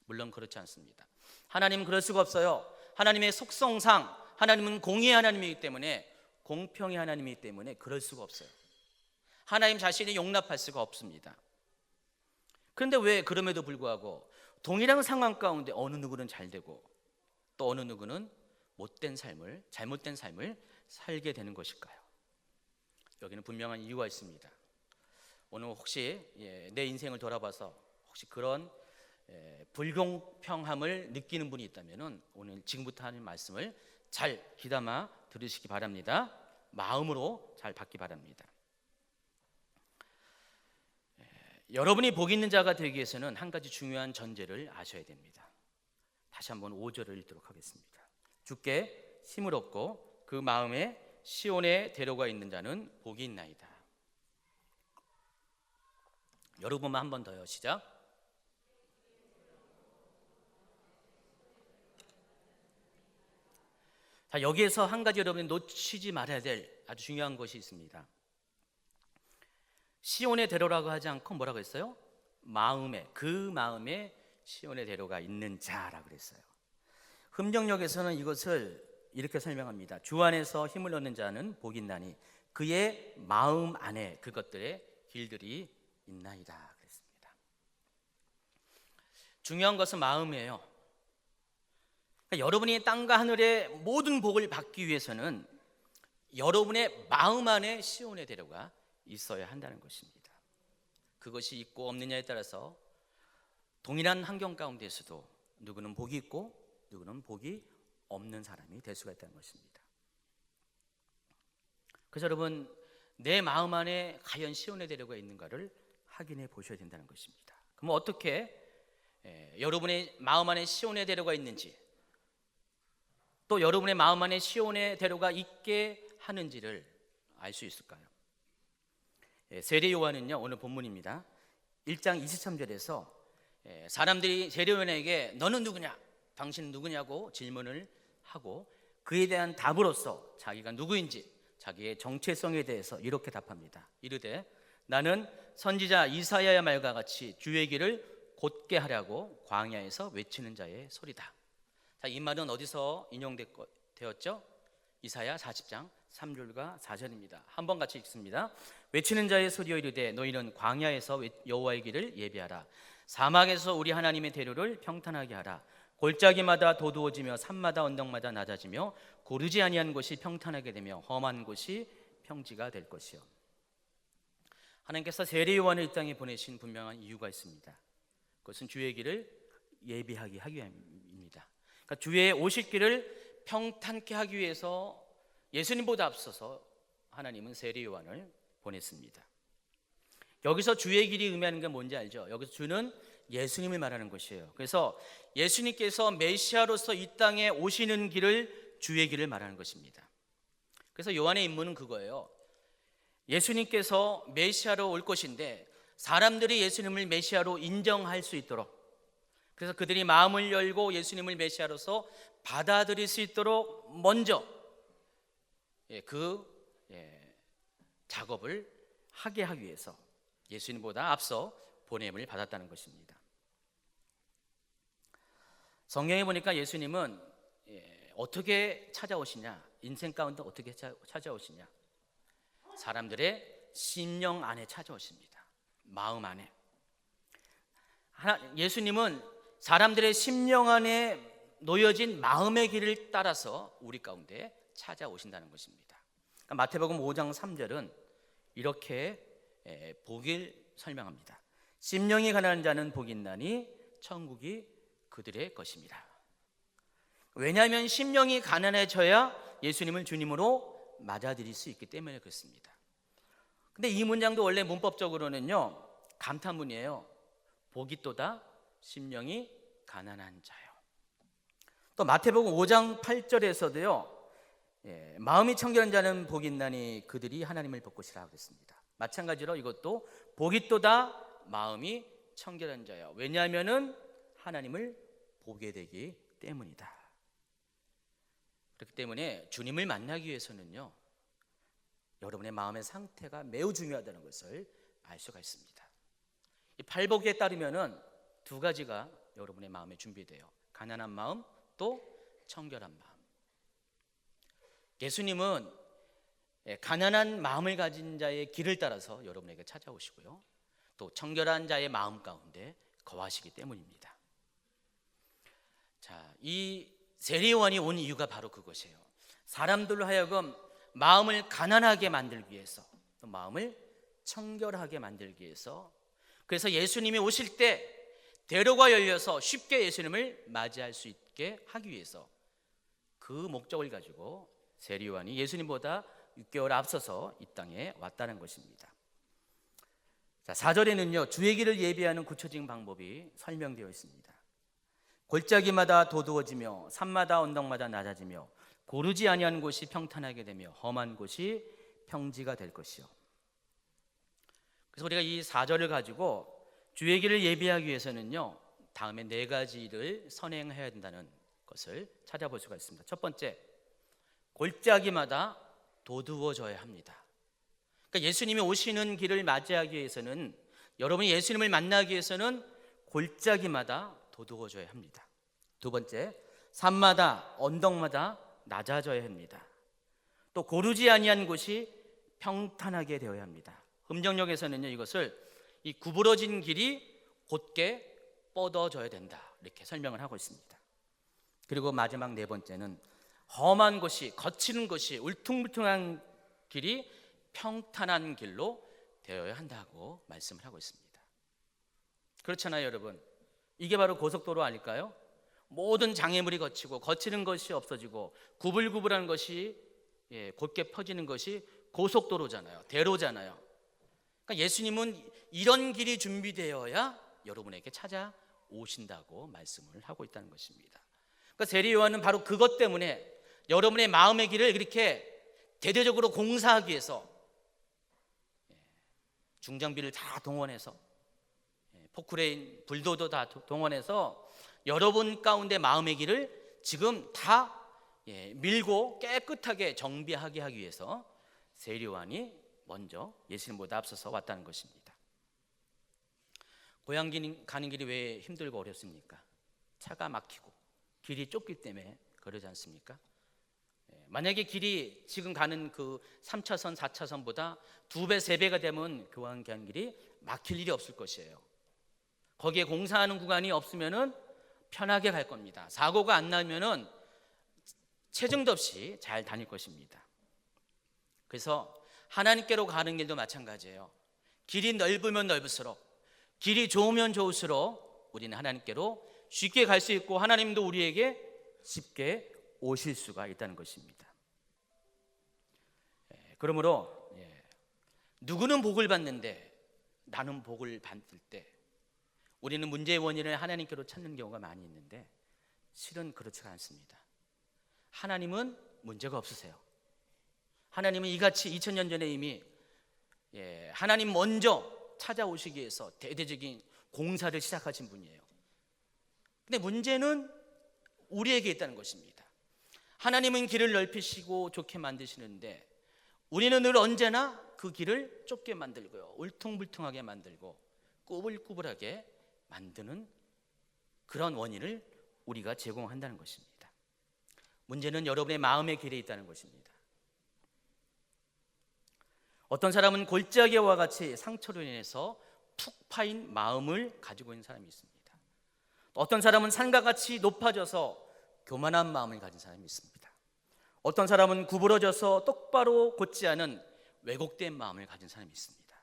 물론 그렇지 않습니다. 하나님은 그럴 수가 없어요. 하나님의 속성상 하나님은 공의의 하나님이기 때문에, 공평의 하나님이기 때문에 그럴 수가 없어요. 하나님 자신이 용납할 수가 없습니다. 그런데 왜 그럼에도 불구하고 동일한 상황 가운데 어느 누구는 잘 되고 또 어느 누구는 못된 삶을, 잘못된 삶을 살게 되는 것일까요? 여기는 분명한 이유가 있습니다. 오늘 혹시 내 인생을 돌아봐서 혹시 그런 불공평함을 느끼는 분이 있다면 오늘 지금부터 하는 말씀을 잘 귀담아 들으시기 바랍니다. 마음으로 잘 받기 바랍니다. 여러분이 복 있는 자가 되기 위해서는 한 가지 중요한 전제를 아셔야 됩니다. 다시 한번 5절을 읽도록 하겠습니다. 주께 힘을 얻고 그 마음에 시온에 데려가 있는 자는 복이 있나이다. 여러분만 한 번 더요. 시작. 자, 여기에서 한 가지 여러분이 놓치지 말아야 될 아주 중요한 것이 있습니다. 시온에 데려라고 하지 않고 뭐라고 했어요? 마음에, 그 마음에 시온에 데려가 있는 자라고 그랬어요. 흠정역에서는 이것을 이렇게 설명합니다. 주 안에서 힘을 얻는 자는 복이 있나니 그의 마음 안에 그것들의 길들이 있나이다 그랬습니다. 중요한 것은 마음이에요. 그러니까 여러분이 땅과 하늘의 모든 복을 받기 위해서는 여러분의 마음 안에 시온에 데려가 있어야 한다는 것입니다. 그것이 있고 없느냐에 따라서 동일한 환경 가운데서도 누구는 복이 있고 누구는 복이 없는 사람이 될 수가 있다는 것입니다. 그래서 여러분, 내 마음 안에 과연 시온에 데려가 있는가를 확인해 보셔야 된다는 것입니다. 그럼 어떻게 여러분의 마음 안에 시온에 데려가 있는지, 또 여러분의 마음 안에 시온에 데려가 있게 하는지를 알 수 있을까요? 세례 요한은요, 오늘 본문입니다. 1장 23절에서 사람들이 세례 요한에게 너는 누구냐? 당신은 누구냐고 질문을 하고 그에 대한 답으로서 자기가 누구인지 자기의 정체성에 대해서 이렇게 답합니다. 이르되 나는 선지자 이사야의 말과 같이 주의 길을 곧게 하라고 광야에서 외치는 자의 소리다. 자, 이 말은 어디서 인용되었죠? 이사야 40장 3절과 4절입니다. 한번 같이 읽습니다. 외치는 자의 소리여 이르되 너희는 광야에서 여호와의 길을 예비하라. 사막에서 우리 하나님의 대로를 평탄하게 하라. 골짜기마다 도두어지며 산마다 언덕마다 낮아지며 고르지 아니한 곳이 평탄하게 되며 험한 곳이 평지가 될 것이요. 하나님께서 세례 요한을 이 땅에 보내신 분명한 이유가 있습니다. 그것은 주의 길을 예비하게 하기 위함입니다. 그러니까 주의 오실 길을 평탄케 하기 위해서 예수님보다 앞서서 하나님은 세례 요한을 보냈습니다. 여기서 주의 길이 의미하는 게 뭔지 알죠? 여기서 주는 예수님을 말하는 것이에요. 그래서 예수님께서 메시아로서 이 땅에 오시는 길을 주의 길을 말하는 것입니다. 그래서 요한의 임무는 그거예요. 예수님께서 메시아로 올 것인데 사람들이 예수님을 메시아로 인정할 수 있도록, 그래서 그들이 마음을 열고 예수님을 메시아로서 받아들일 수 있도록 먼저 그 작업을 하게 하기 위해서 예수님보다 앞서 보냄을 받았다는 것입니다. 성경에 보니까 예수님은 어떻게 찾아오시냐, 인생 가운데 어떻게 찾아오시냐, 사람들의 심령 안에 찾아오십니다. 마음 안에. 예수님은 사람들의 심령 안에 놓여진 마음의 길을 따라서 우리 가운데 찾아오신다는 것입니다. 그러니까 마태복음 5장 3절은 이렇게 복을 설명합니다. 심령이 가난한 자는 복이 있나니 천국이 그들의 것입니다. 왜냐하면 심령이 가난해져야 예수님을 주님으로 맞아들일 수 있기 때문에 그렇습니다. 근데 이 문장도 원래 문법적으로는요, 감탄문이에요. 복이 또다 심령이 가난한 자요. 또 마태복음 5장 8절에서도요, 마음이 청결한 자는 복이 있나니 그들이 하나님을 볼 것이라 그랬습니다. 마찬가지로 이것도 복이 또다 마음이 청결한 자요. 왜냐하면은 하나님을 보게 되기 때문이다. 그렇기 때문에 주님을 만나기 위해서는요, 여러분의 마음의 상태가 매우 중요하다는 것을 알 수가 있습니다. 이 팔복에 따르면은 두 가지가 여러분의 마음에 준비돼요. 가난한 마음, 또 청결한 마음. 예수님은 가난한 마음을 가진 자의 길을 따라서 여러분에게 찾아오시고요, 또 청결한 자의 마음 가운데 거하시기 때문입니다. 자, 이 세례 요한이 온 이유가 바로 그것이에요. 사람들로 하여금 마음을 가난하게 만들기 위해서, 또 마음을 청결하게 만들기 위해서, 그래서 예수님이 오실 때 대로가 열려서 쉽게 예수님을 맞이할 수 있게 하기 위해서 그 목적을 가지고 세례 요한이 예수님보다 6개월 앞서서 이 땅에 왔다는 것입니다. 자, 4절에는요, 주의 길을 예비하는 구체적인 방법이 설명되어 있습니다. 골짜기마다 도두어지며 산마다 언덕마다 낮아지며 고르지 아니한 곳이 평탄하게 되며 험한 곳이 평지가 될 것이요. 그래서 우리가 이 4절을 가지고 주의 길을 예비하기 위해서는요, 다음에 4가지를 선행해야 된다는 것을 찾아볼 수가 있습니다. 첫 번째, 골짜기마다 도두어져야 합니다. 그러니까 예수님이 오시는 길을 맞이하기 위해서는, 여러분이 예수님을 만나기 위해서는 골짜기마다 도두어져야 합니다. 두 번째, 산마다 언덕마다 낮아져야 합니다. 또 고르지 아니한 곳이 평탄하게 되어야 합니다. 음정역에서는요, 이것을 이 구부러진 길이 곧게 뻗어져야 된다, 이렇게 설명을 하고 있습니다. 그리고 마지막 4번째는 험한 곳이, 거치는 곳이, 울퉁불퉁한 길이 평탄한 길로 되어야 한다고 말씀을 하고 있습니다. 그렇잖아요, 여러분. 이게 바로 고속도로 아닐까요? 모든 장애물이 거치고 거치는 것이 없어지고 구불구불한 것이 곧게 펴지는 것이 고속도로잖아요. 대로잖아요. 그러니까 예수님은 이런 길이 준비되어야 여러분에게 찾아오신다고 말씀을 하고 있다는 것입니다. 그러니까 세례 요한은 바로 그것 때문에 여러분의 마음의 길을 그렇게 대대적으로 공사하기 위해서 중장비를 다 동원해서, 포크레인, 불도도 다 동원해서 여러분 가운데 마음의 길을 지금 다 밀고 깨끗하게 정비하게 하기 위해서 세례 요한이 먼저 예수님보다 앞서서 왔다는 것입니다. 고향 가는 길이 왜 힘들고 어렵습니까? 차가 막히고 길이 좁기 때문에 그러지 않습니까? 만약에 길이 지금 가는 그 3차선, 4차선보다 2배, 3배가 되면 고향 가는 길이 막힐 일이 없을 것이에요. 거기에 공사하는 구간이 없으면은 편하게 갈 겁니다. 사고가 안 나면은 체증도 없이 잘 다닐 것입니다. 그래서 하나님께로 가는 길도 마찬가지예요. 길이 넓으면 넓을수록, 길이 좋으면 좋을수록 우리는 하나님께로 쉽게 갈 수 있고 하나님도 우리에게 쉽게 오실 수가 있다는 것입니다. 그러므로 누구는 복을 받는데 나는 복을 받을 때 우리는 문제의 원인을 하나님께로 찾는 경우가 많이 있는데 실은 그렇지가 않습니다. 하나님은 문제가 없으세요. 하나님은 이같이 2000년 전에 이미 하나님 먼저 찾아오시기 위해서 대대적인 공사를 시작하신 분이에요. 근데 문제는 우리에게 있다는 것입니다. 하나님은 길을 넓히시고 좋게 만드시는데 우리는 늘 언제나 그 길을 좁게 만들고요, 울퉁불퉁하게 만들고 꾸불꾸불하게 만드는 그런 원인을 우리가 제공한다는 것입니다. 문제는 여러분의 마음의 길에 있다는 것입니다. 어떤 사람은 골짜기와 같이 상처로 인해서 푹 파인 마음을 가지고 있는 사람이 있습니다. 어떤 사람은 산과 같이 높아져서 교만한 마음을 가진 사람이 있습니다. 어떤 사람은 구부러져서 똑바로 곧지 않은 왜곡된 마음을 가진 사람이 있습니다.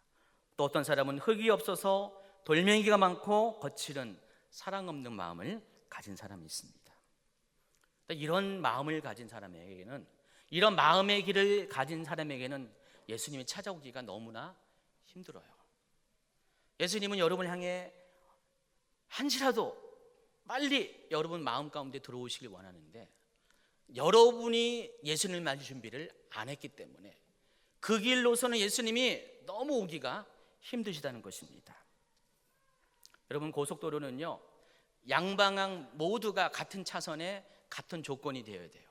또 어떤 사람은 흙이 없어서 돌멩이가 많고 거칠은 사랑 없는 마음을 가진 사람이 있습니다. 이런 마음을 가진 사람에게는, 이런 마음의 길을 가진 사람에게는 예수님이 찾아오기가 너무나 힘들어요. 예수님은 여러분을 향해 한시라도 빨리 여러분 마음 가운데 들어오시길 원하는데 여러분이 예수님을 맞을 준비를 안 했기 때문에 그 길로서는 예수님이 너무 오기가 힘드시다는 것입니다. 여러분, 고속도로는요, 양방향 모두가 같은 차선에 같은 조건이 되어야 돼요.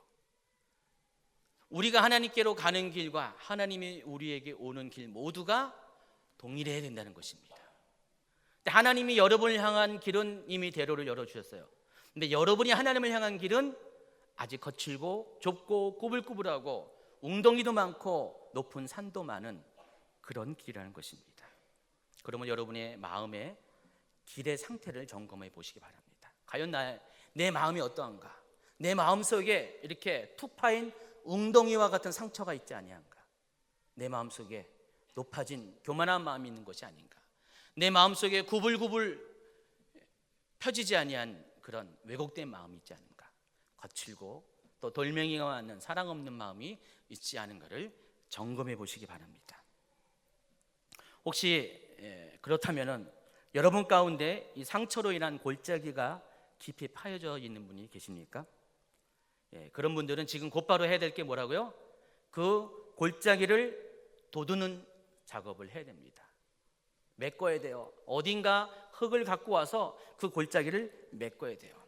우리가 하나님께로 가는 길과 하나님이 우리에게 오는 길 모두가 동일해야 된다는 것입니다. 하나님이 여러분을 향한 길은 이미 대로를 열어주셨어요. 근데 여러분이 하나님을 향한 길은 아직 거칠고 좁고 꾸불꾸불하고 웅덩이도 많고 높은 산도 많은 그런 길이라는 것입니다. 그러면 여러분의 마음의 길의 상태를 점검해 보시기 바랍니다. 과연 내 마음이 어떠한가? 내 마음속에 이렇게 툭 파인 웅덩이와 같은 상처가 있지 아니한가? 내 마음속에 높아진 교만한 마음이 있는 것이 아닌가? 내 마음속에 구불구불 펴지지 아니한 그런 왜곡된 마음이 있지 않은가? 거칠고 또 돌멩이가 많은 사랑 없는 마음이 있지 않은가를 점검해 보시기 바랍니다. 혹시 그렇다면은 여러분 가운데 이 상처로 인한 골짜기가 깊이 파여져 있는 분이 계십니까? 그런 분들은 지금 곧바로 해야 될 게 뭐라고요? 그 골짜기를 도두는 작업을 해야 됩니다. 메꿔야 돼요. 어딘가 흙을 갖고 와서 그 골짜기를 메꿔야 돼요.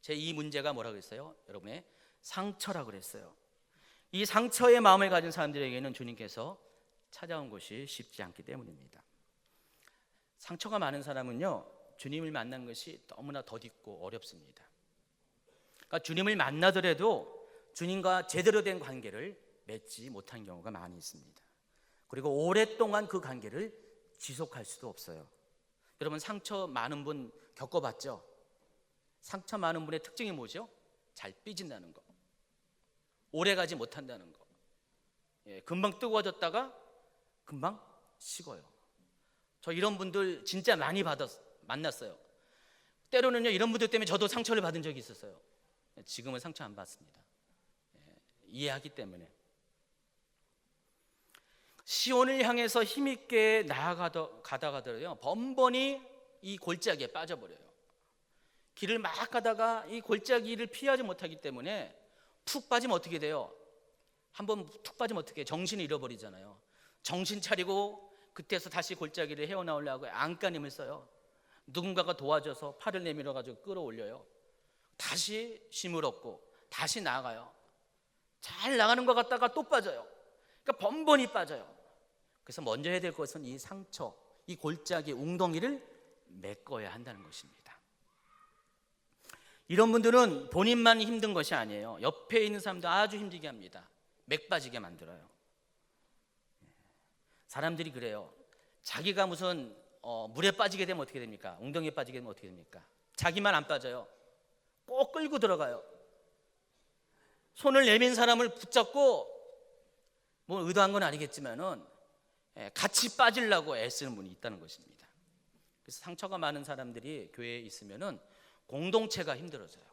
제 이 문제가 뭐라고 했어요? 여러분의 상처라고 그랬어요. 이 상처의 마음을 가진 사람들에게는 주님께서 찾아온 것이 쉽지 않기 때문입니다. 상처가 많은 사람은요, 주님을 만난 것이 너무나 더디고 어렵습니다. 그러니까 주님을 만나더라도 주님과 제대로 된 관계를 맺지 못한 경우가 많이 있습니다. 그리고 오랫동안 그 관계를 지속할 수도 없어요. 여러분, 상처 많은 분 겪어봤죠? 상처 많은 분의 특징이 뭐죠? 잘 삐진다는 거, 오래가지 못한다는 거. 금방 뜨거워졌다가 금방 식어요. 저 이런 분들 진짜 많이 만났어요. 때로는요, 이런 분들 때문에 저도 상처를 받은 적이 있었어요. 지금은 상처 안 받습니다. 이해하기 때문에. 시온을 향해서 힘있게 나아가다가도요, 번번이 이 골짜기에 빠져버려요. 길을 막 가다가 이 골짜기를 피하지 못하기 때문에 푹 빠지면 어떻게 돼요? 한번 툭 빠지면 어떻게 해요? 정신을 잃어버리잖아요. 정신 차리고 그때서 다시 골짜기를 헤어나오려고 안간힘을 써요. 누군가가 도와줘서 팔을 내밀어 가지고 끌어올려요. 다시 힘을 얻고 다시 나아가요. 잘 나가는 것 같다가 또 빠져요. 그러니까 번번이 빠져요. 그래서 먼저 해야 될 것은 이 상처, 이 골짜기 웅덩이를 메꿔야 한다는 것입니다. 이런 분들은 본인만 힘든 것이 아니에요. 옆에 있는 사람도 아주 힘들게 합니다. 맥 빠지게 만들어요. 사람들이 그래요. 자기가 무슨 물에 빠지게 되면 어떻게 됩니까? 웅덩이에 빠지게 되면 어떻게 됩니까? 자기만 안 빠져요. 꼭 끌고 들어가요. 손을 내민 사람을 붙잡고, 뭐 의도한 건 아니겠지만은 같이 빠지려고 애쓰는 분이 있다는 것입니다. 그래서 상처가 많은 사람들이 교회에 있으면은 공동체가 힘들어져요.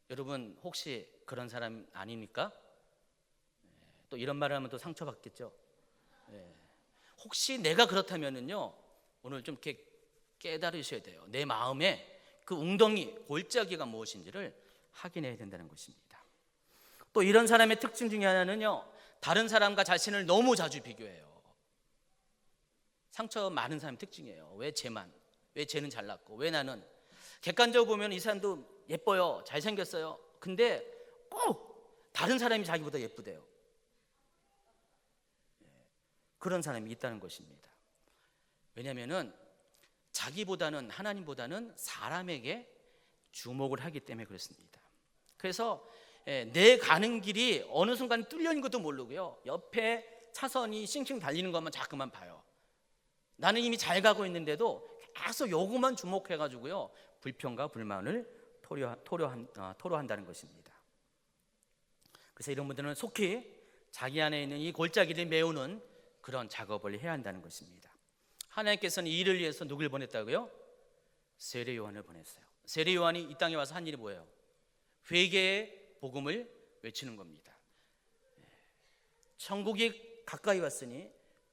여러분 혹시 그런 사람 아닙니까? 또 이런 말을 하면 또 상처받겠죠. 혹시 내가 그렇다면은요, 오늘 좀 이렇게 깨달으셔야 돼요. 내 마음에 그 웅덩이, 골짜기가 무엇인지를 확인해야 된다는 것입니다. 또 이런 사람의 특징 중에 하나는요, 다른 사람과 자신을 너무 자주 비교해요. 상처 많은 사람의 특징이에요. 왜 쟤만? 왜 쟤는 잘났고? 왜 나는? 객관적으로 보면 이 사람도 예뻐요. 잘생겼어요. 근데 꼭 다른 사람이 자기보다 예쁘대요. 그런 사람이 있다는 것입니다. 왜냐하면 자기보다는, 하나님보다는 사람에게 주목을 하기 때문에 그렇습니다. 그래서 내 가는 길이 어느 순간 뚫려 있는 것도 모르고요, 옆에 차선이 싱싱 달리는 것만 자꾸만 봐요. 나는 이미 잘 가고 있는데도 계속 요것만 주목해가지고요, 불평과 불만을 토로한다는 것입니다. 그래서 이런 분들은 속히 자기 안에 있는 이 골짜기를 메우는 그런 작업을 해야 한다는 것입니다. 하나님께서는 이 일을 위해서 누굴 보냈다고요? 세례 요한을 보냈어요. 세례 요한이 이 땅에 와서 한 일이 뭐예요? 회개의 복음을 외치는 겁니다. 천국이 가까이 왔으니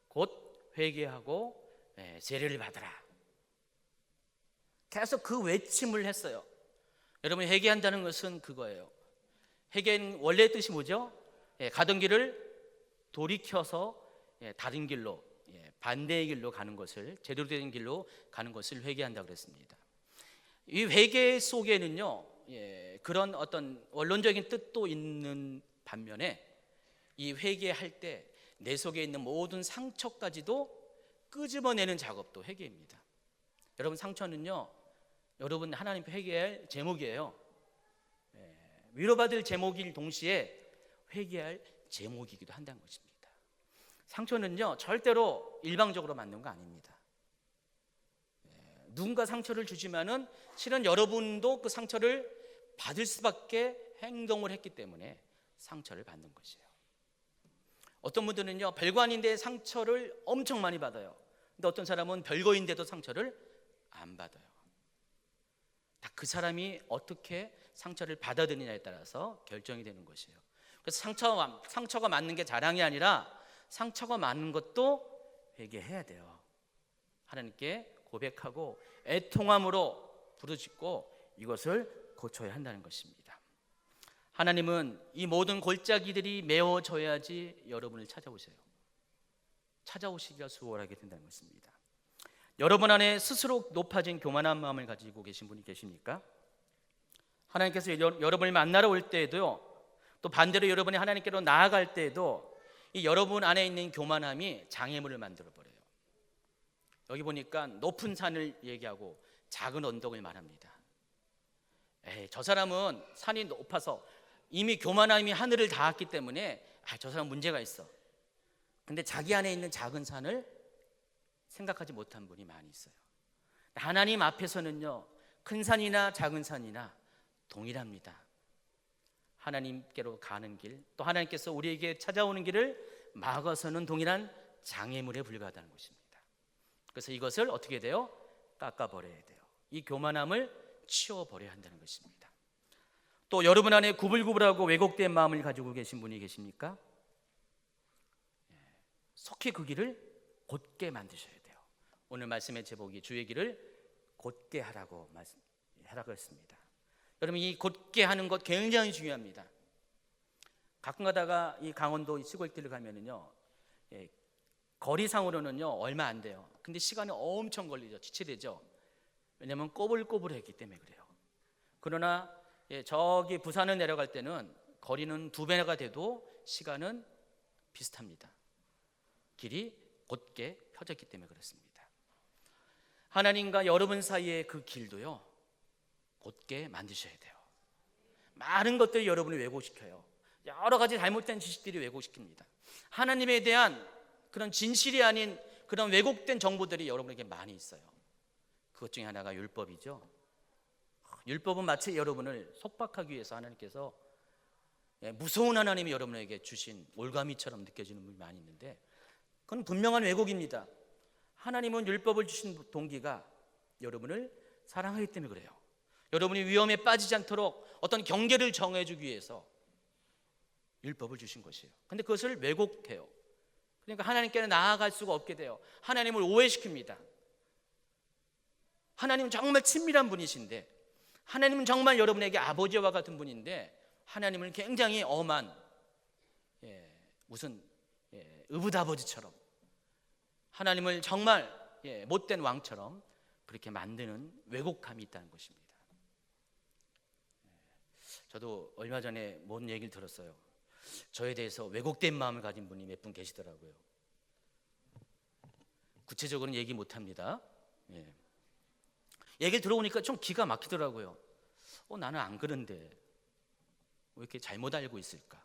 곧 회개하고 세례를 받아라. 계속 그 외침을 했어요. 여러분, 회개한다는 것은 그거예요. 회개는 원래의 뜻이 뭐죠? 가던 길을 돌이켜서 다른 길로, 반대의 길로 가는 것을, 제대로 된 길로 가는 것을 회개한다고 그랬습니다. 이 회개 속에는요, 그런 어떤 원론적인 뜻도 있는 반면에 이 회개할 때 내 속에 있는 모든 상처까지도 끄집어내는 작업도 회개입니다. 여러분, 상처는요, 여러분 하나님 회개할 제목이에요. 위로받을 제목일 동시에 회개할 제목이기도 한다는 것입니다. 상처는요, 절대로 일방적으로 맞는 거 아닙니다. 누군가 상처를 주지만은 실은 여러분도 그 상처를 받을 수밖에 행동을 했기 때문에 상처를 받는 것이에요. 어떤 분들은요, 별거 아닌데 상처를 엄청 많이 받아요. 근데 어떤 사람은 별거인데도 상처를 안 받아요. 다 그 사람이 어떻게 상처를 받아들이냐에 따라서 결정이 되는 것이에요. 그래서 상처가 맞는 게 자랑이 아니라 상처가 맞는 것도 회개해야 돼요. 하나님께 고백하고 애통함으로 부르짖고 이것을 고쳐야 한다는 것입니다. 하나님은 이 모든 골짜기들이 메워져야지 여러분을 찾아오세요. 찾아오시기가 수월하게 된다는 것입니다. 여러분 안에 스스로 높아진 교만한 마음을 가지고 계신 분이 계십니까? 하나님께서 여러분을 만나러 올 때에도요, 또 반대로 여러분이 하나님께로 나아갈 때에도 이 여러분 안에 있는 교만함이 장애물을 만들어 버려요. 여기 보니까 높은 산을 얘기하고 작은 언덕을 말합니다. 저 사람은 산이 높아서 이미 교만함이 하늘을 닿았기 때문에 저 사람 문제가 있어. 근데 자기 안에 있는 작은 산을 생각하지 못한 분이 많이 있어요. 하나님 앞에서는요, 큰 산이나 작은 산이나 동일합니다. 하나님께로 가는 길, 또 하나님께서 우리에게 찾아오는 길을 막아서는 동일한 장애물에 불과하다는 것입니다. 그래서 이것을 어떻게 돼요? 깎아버려야 돼요. 이 교만함을 치워버려야 한다는 것입니다. 또 여러분 안에 구불구불하고 왜곡된 마음을 가지고 계신 분이 계십니까? 속히 그 길을 곧게 만드셔야 돼요. 오늘 말씀의 제목이 주의 길을 곧게 하라고 했습니다. 여러분, 이 곧게 하는 것 굉장히 중요합니다. 가끔 가다가 이 강원도 시골길을 가면은요, 거리상으로는요 얼마 안 돼요. 근데 시간이 엄청 걸리죠. 지체되죠. 왜냐하면 꼬불꼬불했기 때문에 그래요. 그러나 저기 부산을 내려갈 때는 거리는 2배가 돼도 시간은 비슷합니다. 길이 곧게 펴졌기 때문에 그렇습니다. 하나님과 여러분 사이의 그 길도요 곧게 만드셔야 돼요. 많은 것들이 여러분을 왜곡시켜요. 여러 가지 잘못된 지식들이 왜곡시킵니다. 하나님에 대한 그런 진실이 아닌 그런 왜곡된 정보들이 여러분에게 많이 있어요. 그것 중에 하나가 율법이죠. 율법은 마치 여러분을 속박하기 위해서 하나님께서 무서운 하나님이 여러분에게 주신 올가미처럼 느껴지는 분이 많이 있는데, 그건 분명한 왜곡입니다. 하나님은 율법을 주신 동기가 여러분을 사랑하기 때문에 그래요. 여러분이 위험에 빠지지 않도록 어떤 경계를 정해주기 위해서 율법을 주신 것이에요. 근데 그것을 왜곡해요. 그러니까 하나님께는 나아갈 수가 없게 돼요. 하나님을 오해시킵니다. 하나님은 정말 친밀한 분이신데, 하나님은 정말 여러분에게 아버지와 같은 분인데, 하나님을 굉장히 엄한 무슨 의붓아버지처럼, 하나님을 정말 못된 왕처럼 그렇게 만드는 왜곡함이 있다는 것입니다. 저도 얼마 전에 뭔 얘기를 들었어요. 저에 대해서 왜곡된 마음을 가진 분이 몇 분 계시더라고요. 구체적으로는 얘기 못합니다. 얘기를 들어보니까 좀 기가 막히더라고요. 나는 안 그런데 왜 이렇게 잘못 알고 있을까?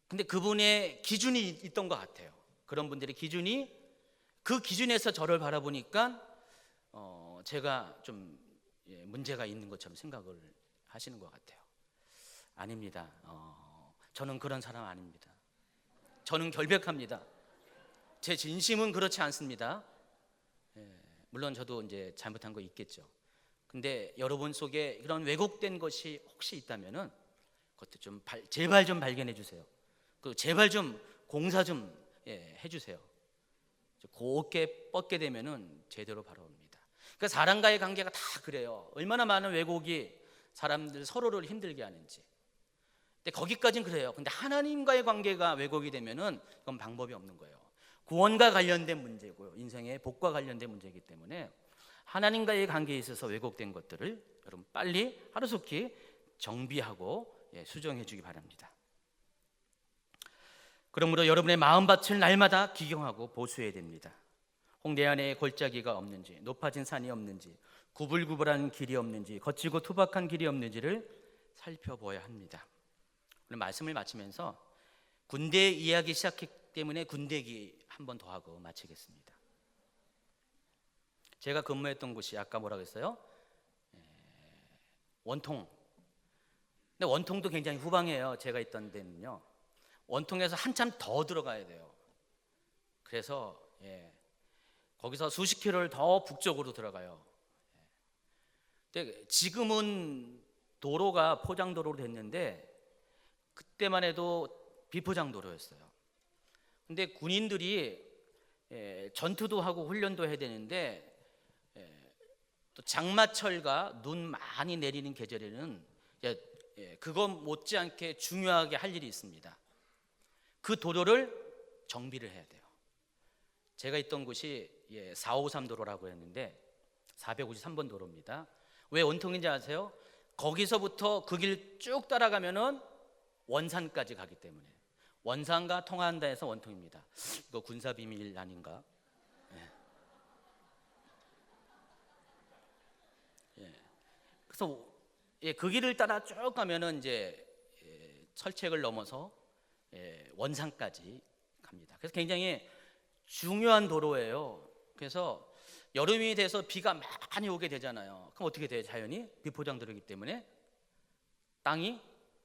근데 그분의 기준이 있던 것 같아요. 그런 분들의 기준이, 그 기준에서 저를 바라보니까 제가 좀 문제가 있는 것처럼 생각을 하시는 것 같아요. 아닙니다. 저는 그런 사람 아닙니다. 저는 결백합니다. 제 진심은 그렇지 않습니다. 물론 저도 이제 잘못한 거 있겠죠. 근데 여러분 속에 그런 왜곡된 것이 혹시 있다면은 그것도 좀 제발 좀 발견해 주세요. 그 제발 좀 공사 좀 해주세요. 곱게 뻗게 되면은 제대로 바라옵니다. 그러니까 사람과의 관계가 다 그래요. 얼마나 많은 왜곡이 사람들 서로를 힘들게 하는지. 근데 거기까지는 그래요. 근데 하나님과의 관계가 왜곡이 되면은 그건 방법이 없는 거예요. 구원과 관련된 문제고요, 인생의 복과 관련된 문제이기 때문에 하나님과의 관계에 있어서 왜곡된 것들을 여러분 빨리 하루속히 정비하고 수정해 주기 바랍니다. 그러므로 여러분의 마음밭을 날마다 기경하고 보수해야 됩니다. 홍대 안에 골짜기가 없는지, 높아진 산이 없는지, 구불구불한 길이 없는지, 거칠고 투박한 길이 없는지를 살펴보아야 합니다. 오늘 말씀을 마치면서 군대 이야기 시작했기 때문에 군대기 한 번 더 하고 마치겠습니다. 제가 근무했던 곳이 아까 뭐라고 했어요? 원통. 근데 원통도 굉장히 후방이에요. 제가 있던 데는요, 원통에서 한참 더 들어가야 돼요. 그래서 거기서 수십 킬로를 더 북쪽으로 들어가요. 근데 지금은 도로가 포장도로로 됐는데 그때만 해도 비포장도로였어요. 근데 군인들이 전투도 하고 훈련도 해야 되는데 또 장마철과 눈 많이 내리는 계절에는 그거 못지않게 중요하게 할 일이 있습니다. 그 도로를 정비를 해야 돼요. 제가 있던 곳이 453 도로라고 했는데 453번 도로입니다. 왜 원통인지 아세요? 거기서부터 그 길 쭉 따라가면은 원산까지 가기 때문에, 원산과 통한다 해서 원통입니다. 이거 군사 비밀 아닌가? 그래서 그 길을 따라 쭉 가면은 이제 철책을 넘어서 원산까지 갑니다. 그래서 굉장히 중요한 도로예요. 그래서 여름이 돼서 비가 많이 오게 되잖아요. 그럼 어떻게 돼요? 자연이 비포장도로이기 때문에 땅이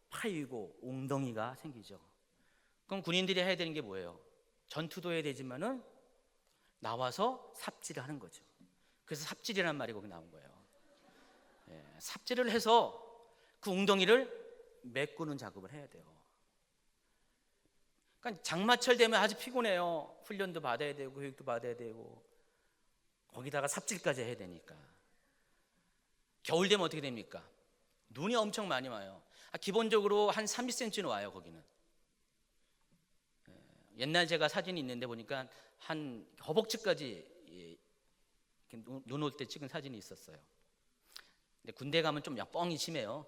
파이고 웅덩이가 생기죠. 그럼 군인들이 해야 되는 게 뭐예요? 전투도 해야 되지만은 나와서 삽질을 하는 거죠. 그래서 삽질이라는 말이 거기 나온 거예요. 삽질을 해서 그 웅덩이를 메꾸는 작업을 해야 돼요. 그러니까 장마철 되면 아주 피곤해요. 훈련도 받아야 되고 교육도 받아야 되고 거기다가 삽질까지 해야 되니까. 겨울 되면 어떻게 됩니까? 눈이 엄청 많이 와요. 기본적으로 한 30cm는 와요. 거기는. 옛날 제가 사진이 있는데 보니까 한 허벅지까지 눈 올 때 찍은 사진이 있었어요. 근데 군대 가면 좀 뻥이 심해요.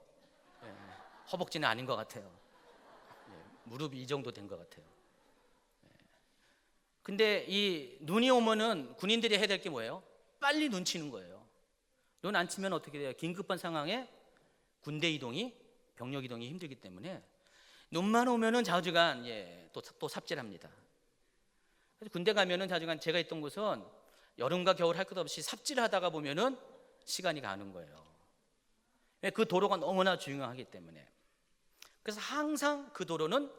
허벅지는 아닌 것 같아요. 무릎이 이 정도 된 것 같아요. 근데 이 눈이 오면은 군인들이 해야 될 게 뭐예요? 빨리 눈 치는 거예요. 눈 안 치면 어떻게 돼요? 긴급한 상황에 군대 이동이, 병력 이동이 힘들기 때문에 눈만 오면은 자주간 또 삽질합니다. 그래서 군대 가면은 자주간 제가 있던 곳은 여름과 겨울 할 것 없이 삽질하다가 보면은 시간이 가는 거예요. 그 도로가 너무나 중요하기 때문에. 그래서 항상 그 도로는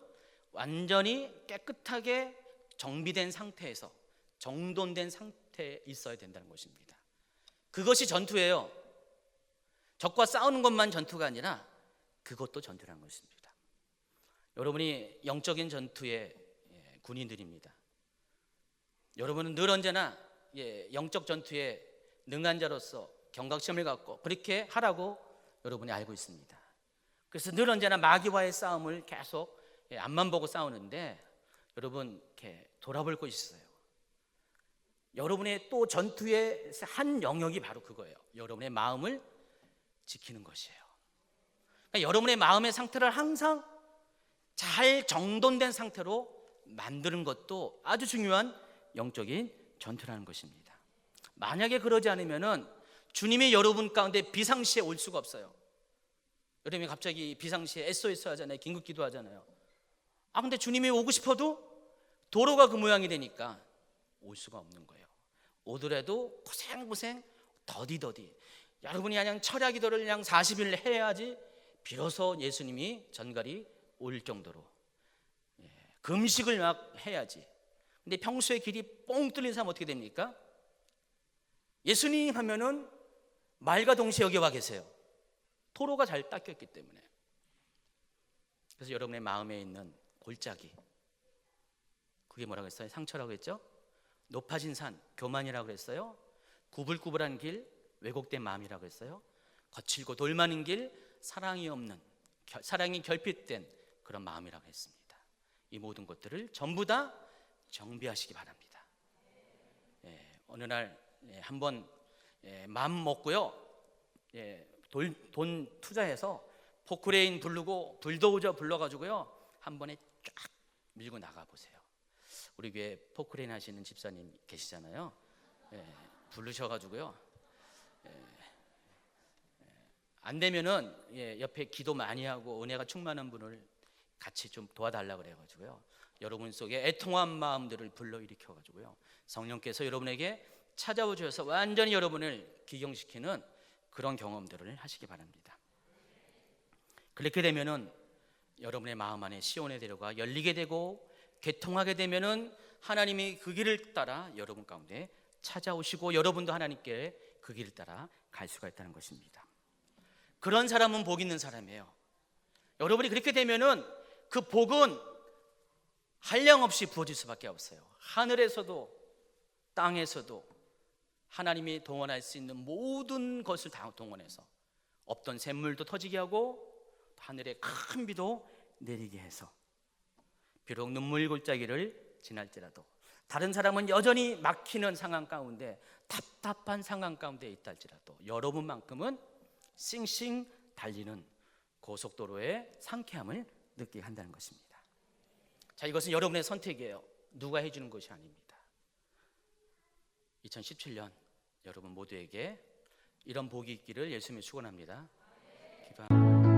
완전히 깨끗하게 정비된 상태에서, 정돈된 상태에 있어야 된다는 것입니다. 그것이 전투예요. 적과 싸우는 것만 전투가 아니라 그것도 전투라는 것입니다. 여러분이 영적인 전투의 군인들입니다. 여러분은 늘 언제나 영적 전투에 능한 자로서 경각심을 갖고 그렇게 하라고 여러분이 알고 있습니다. 그래서 늘 언제나 마귀와의 싸움을 계속 앞만 보고 싸우는데 여러분 이렇게 돌아볼 것이 있어요. 여러분의 또 전투의 한 영역이 바로 그거예요. 여러분의 마음을 지키는 것이에요. 그러니까 여러분의 마음의 상태를 항상 잘 정돈된 상태로 만드는 것도 아주 중요한 영적인 전투라는 것입니다. 만약에 그러지 않으면은 주님이 여러분 가운데 비상시에 올 수가 없어요. 여러분이 갑자기 비상시에 SOS 하잖아요. 긴급 기도하잖아요. 근데 주님이 오고 싶어도 도로가 그 모양이 되니까 올 수가 없는 거예요. 오더라도 고생 더디더디 여러분이 그냥 철야 기도를 그냥 40일 해야지 비로소 예수님이 전갈이 올 정도로 금식을 막 해야지. 근데 평소에 길이 뻥 뚫린 사람 어떻게 됩니까? 예수님 하면은 말과 동시에 여기 와 계세요. 도로가 잘 닦였기 때문에. 그래서 여러분의 마음에 있는 골짜기, 그게 뭐라고 했어요? 상처라고 했죠? 높아진 산, 교만이라고 했어요. 구불구불한 길, 왜곡된 마음이라고 했어요. 거칠고 돌 많은 길, 사랑이 없는, 사랑이 결핍된 그런 마음이라고 했습니다. 이 모든 것들을 전부 다 정비하시기 바랍니다. 어느 날 한번 마음 먹고요, 돈 투자해서 포크레인 부르고 불도저 불러가지고요 한 번에 쫙 밀고 나가 보세요. 우리 교회 포크레인 하시는 집사님 계시잖아요. 부르셔가지고요, 안 되면은 옆에 기도 많이 하고 은혜가 충만한 분을 같이 좀 도와달라 그래가지고요, 여러분 속에 애통한 마음들을 불러일으켜가지고요 성령께서 여러분에게 찾아오 주셔서 완전히 여러분을 기경시키는 그런 경험들을 하시기 바랍니다. 그렇게 되면은 여러분의 마음 안에 시온의 대로가 열리게 되고 개통하게 되면은 하나님이 그 길을 따라 여러분 가운데 찾아오시고 여러분도 하나님께 그 길을 따라 갈 수가 있다는 것입니다. 그런 사람은 복 있는 사람이에요. 여러분이 그렇게 되면은 그 복은 한량없이 부어질 수밖에 없어요. 하늘에서도 땅에서도 하나님이 동원할 수 있는 모든 것을 다 동원해서 없던 샘물도 터지게 하고 하늘에 큰 비도 내리게 해서 비록 눈물 골짜기를 지날지라도 다른 사람은 여전히 막히는 상황 가운데 답답한 상황 가운데 있다 할지라도 여러분만큼은 싱싱 달리는 고속도로의 상쾌함을 느끼게 한다는 것입니다. 자, 이것은 여러분의 선택이에요. 누가 해주는 것이 아닙니다. 2017년 여러분 모두에게 이런 복이 있기를 예수님이 축원합니다. 기도합니다.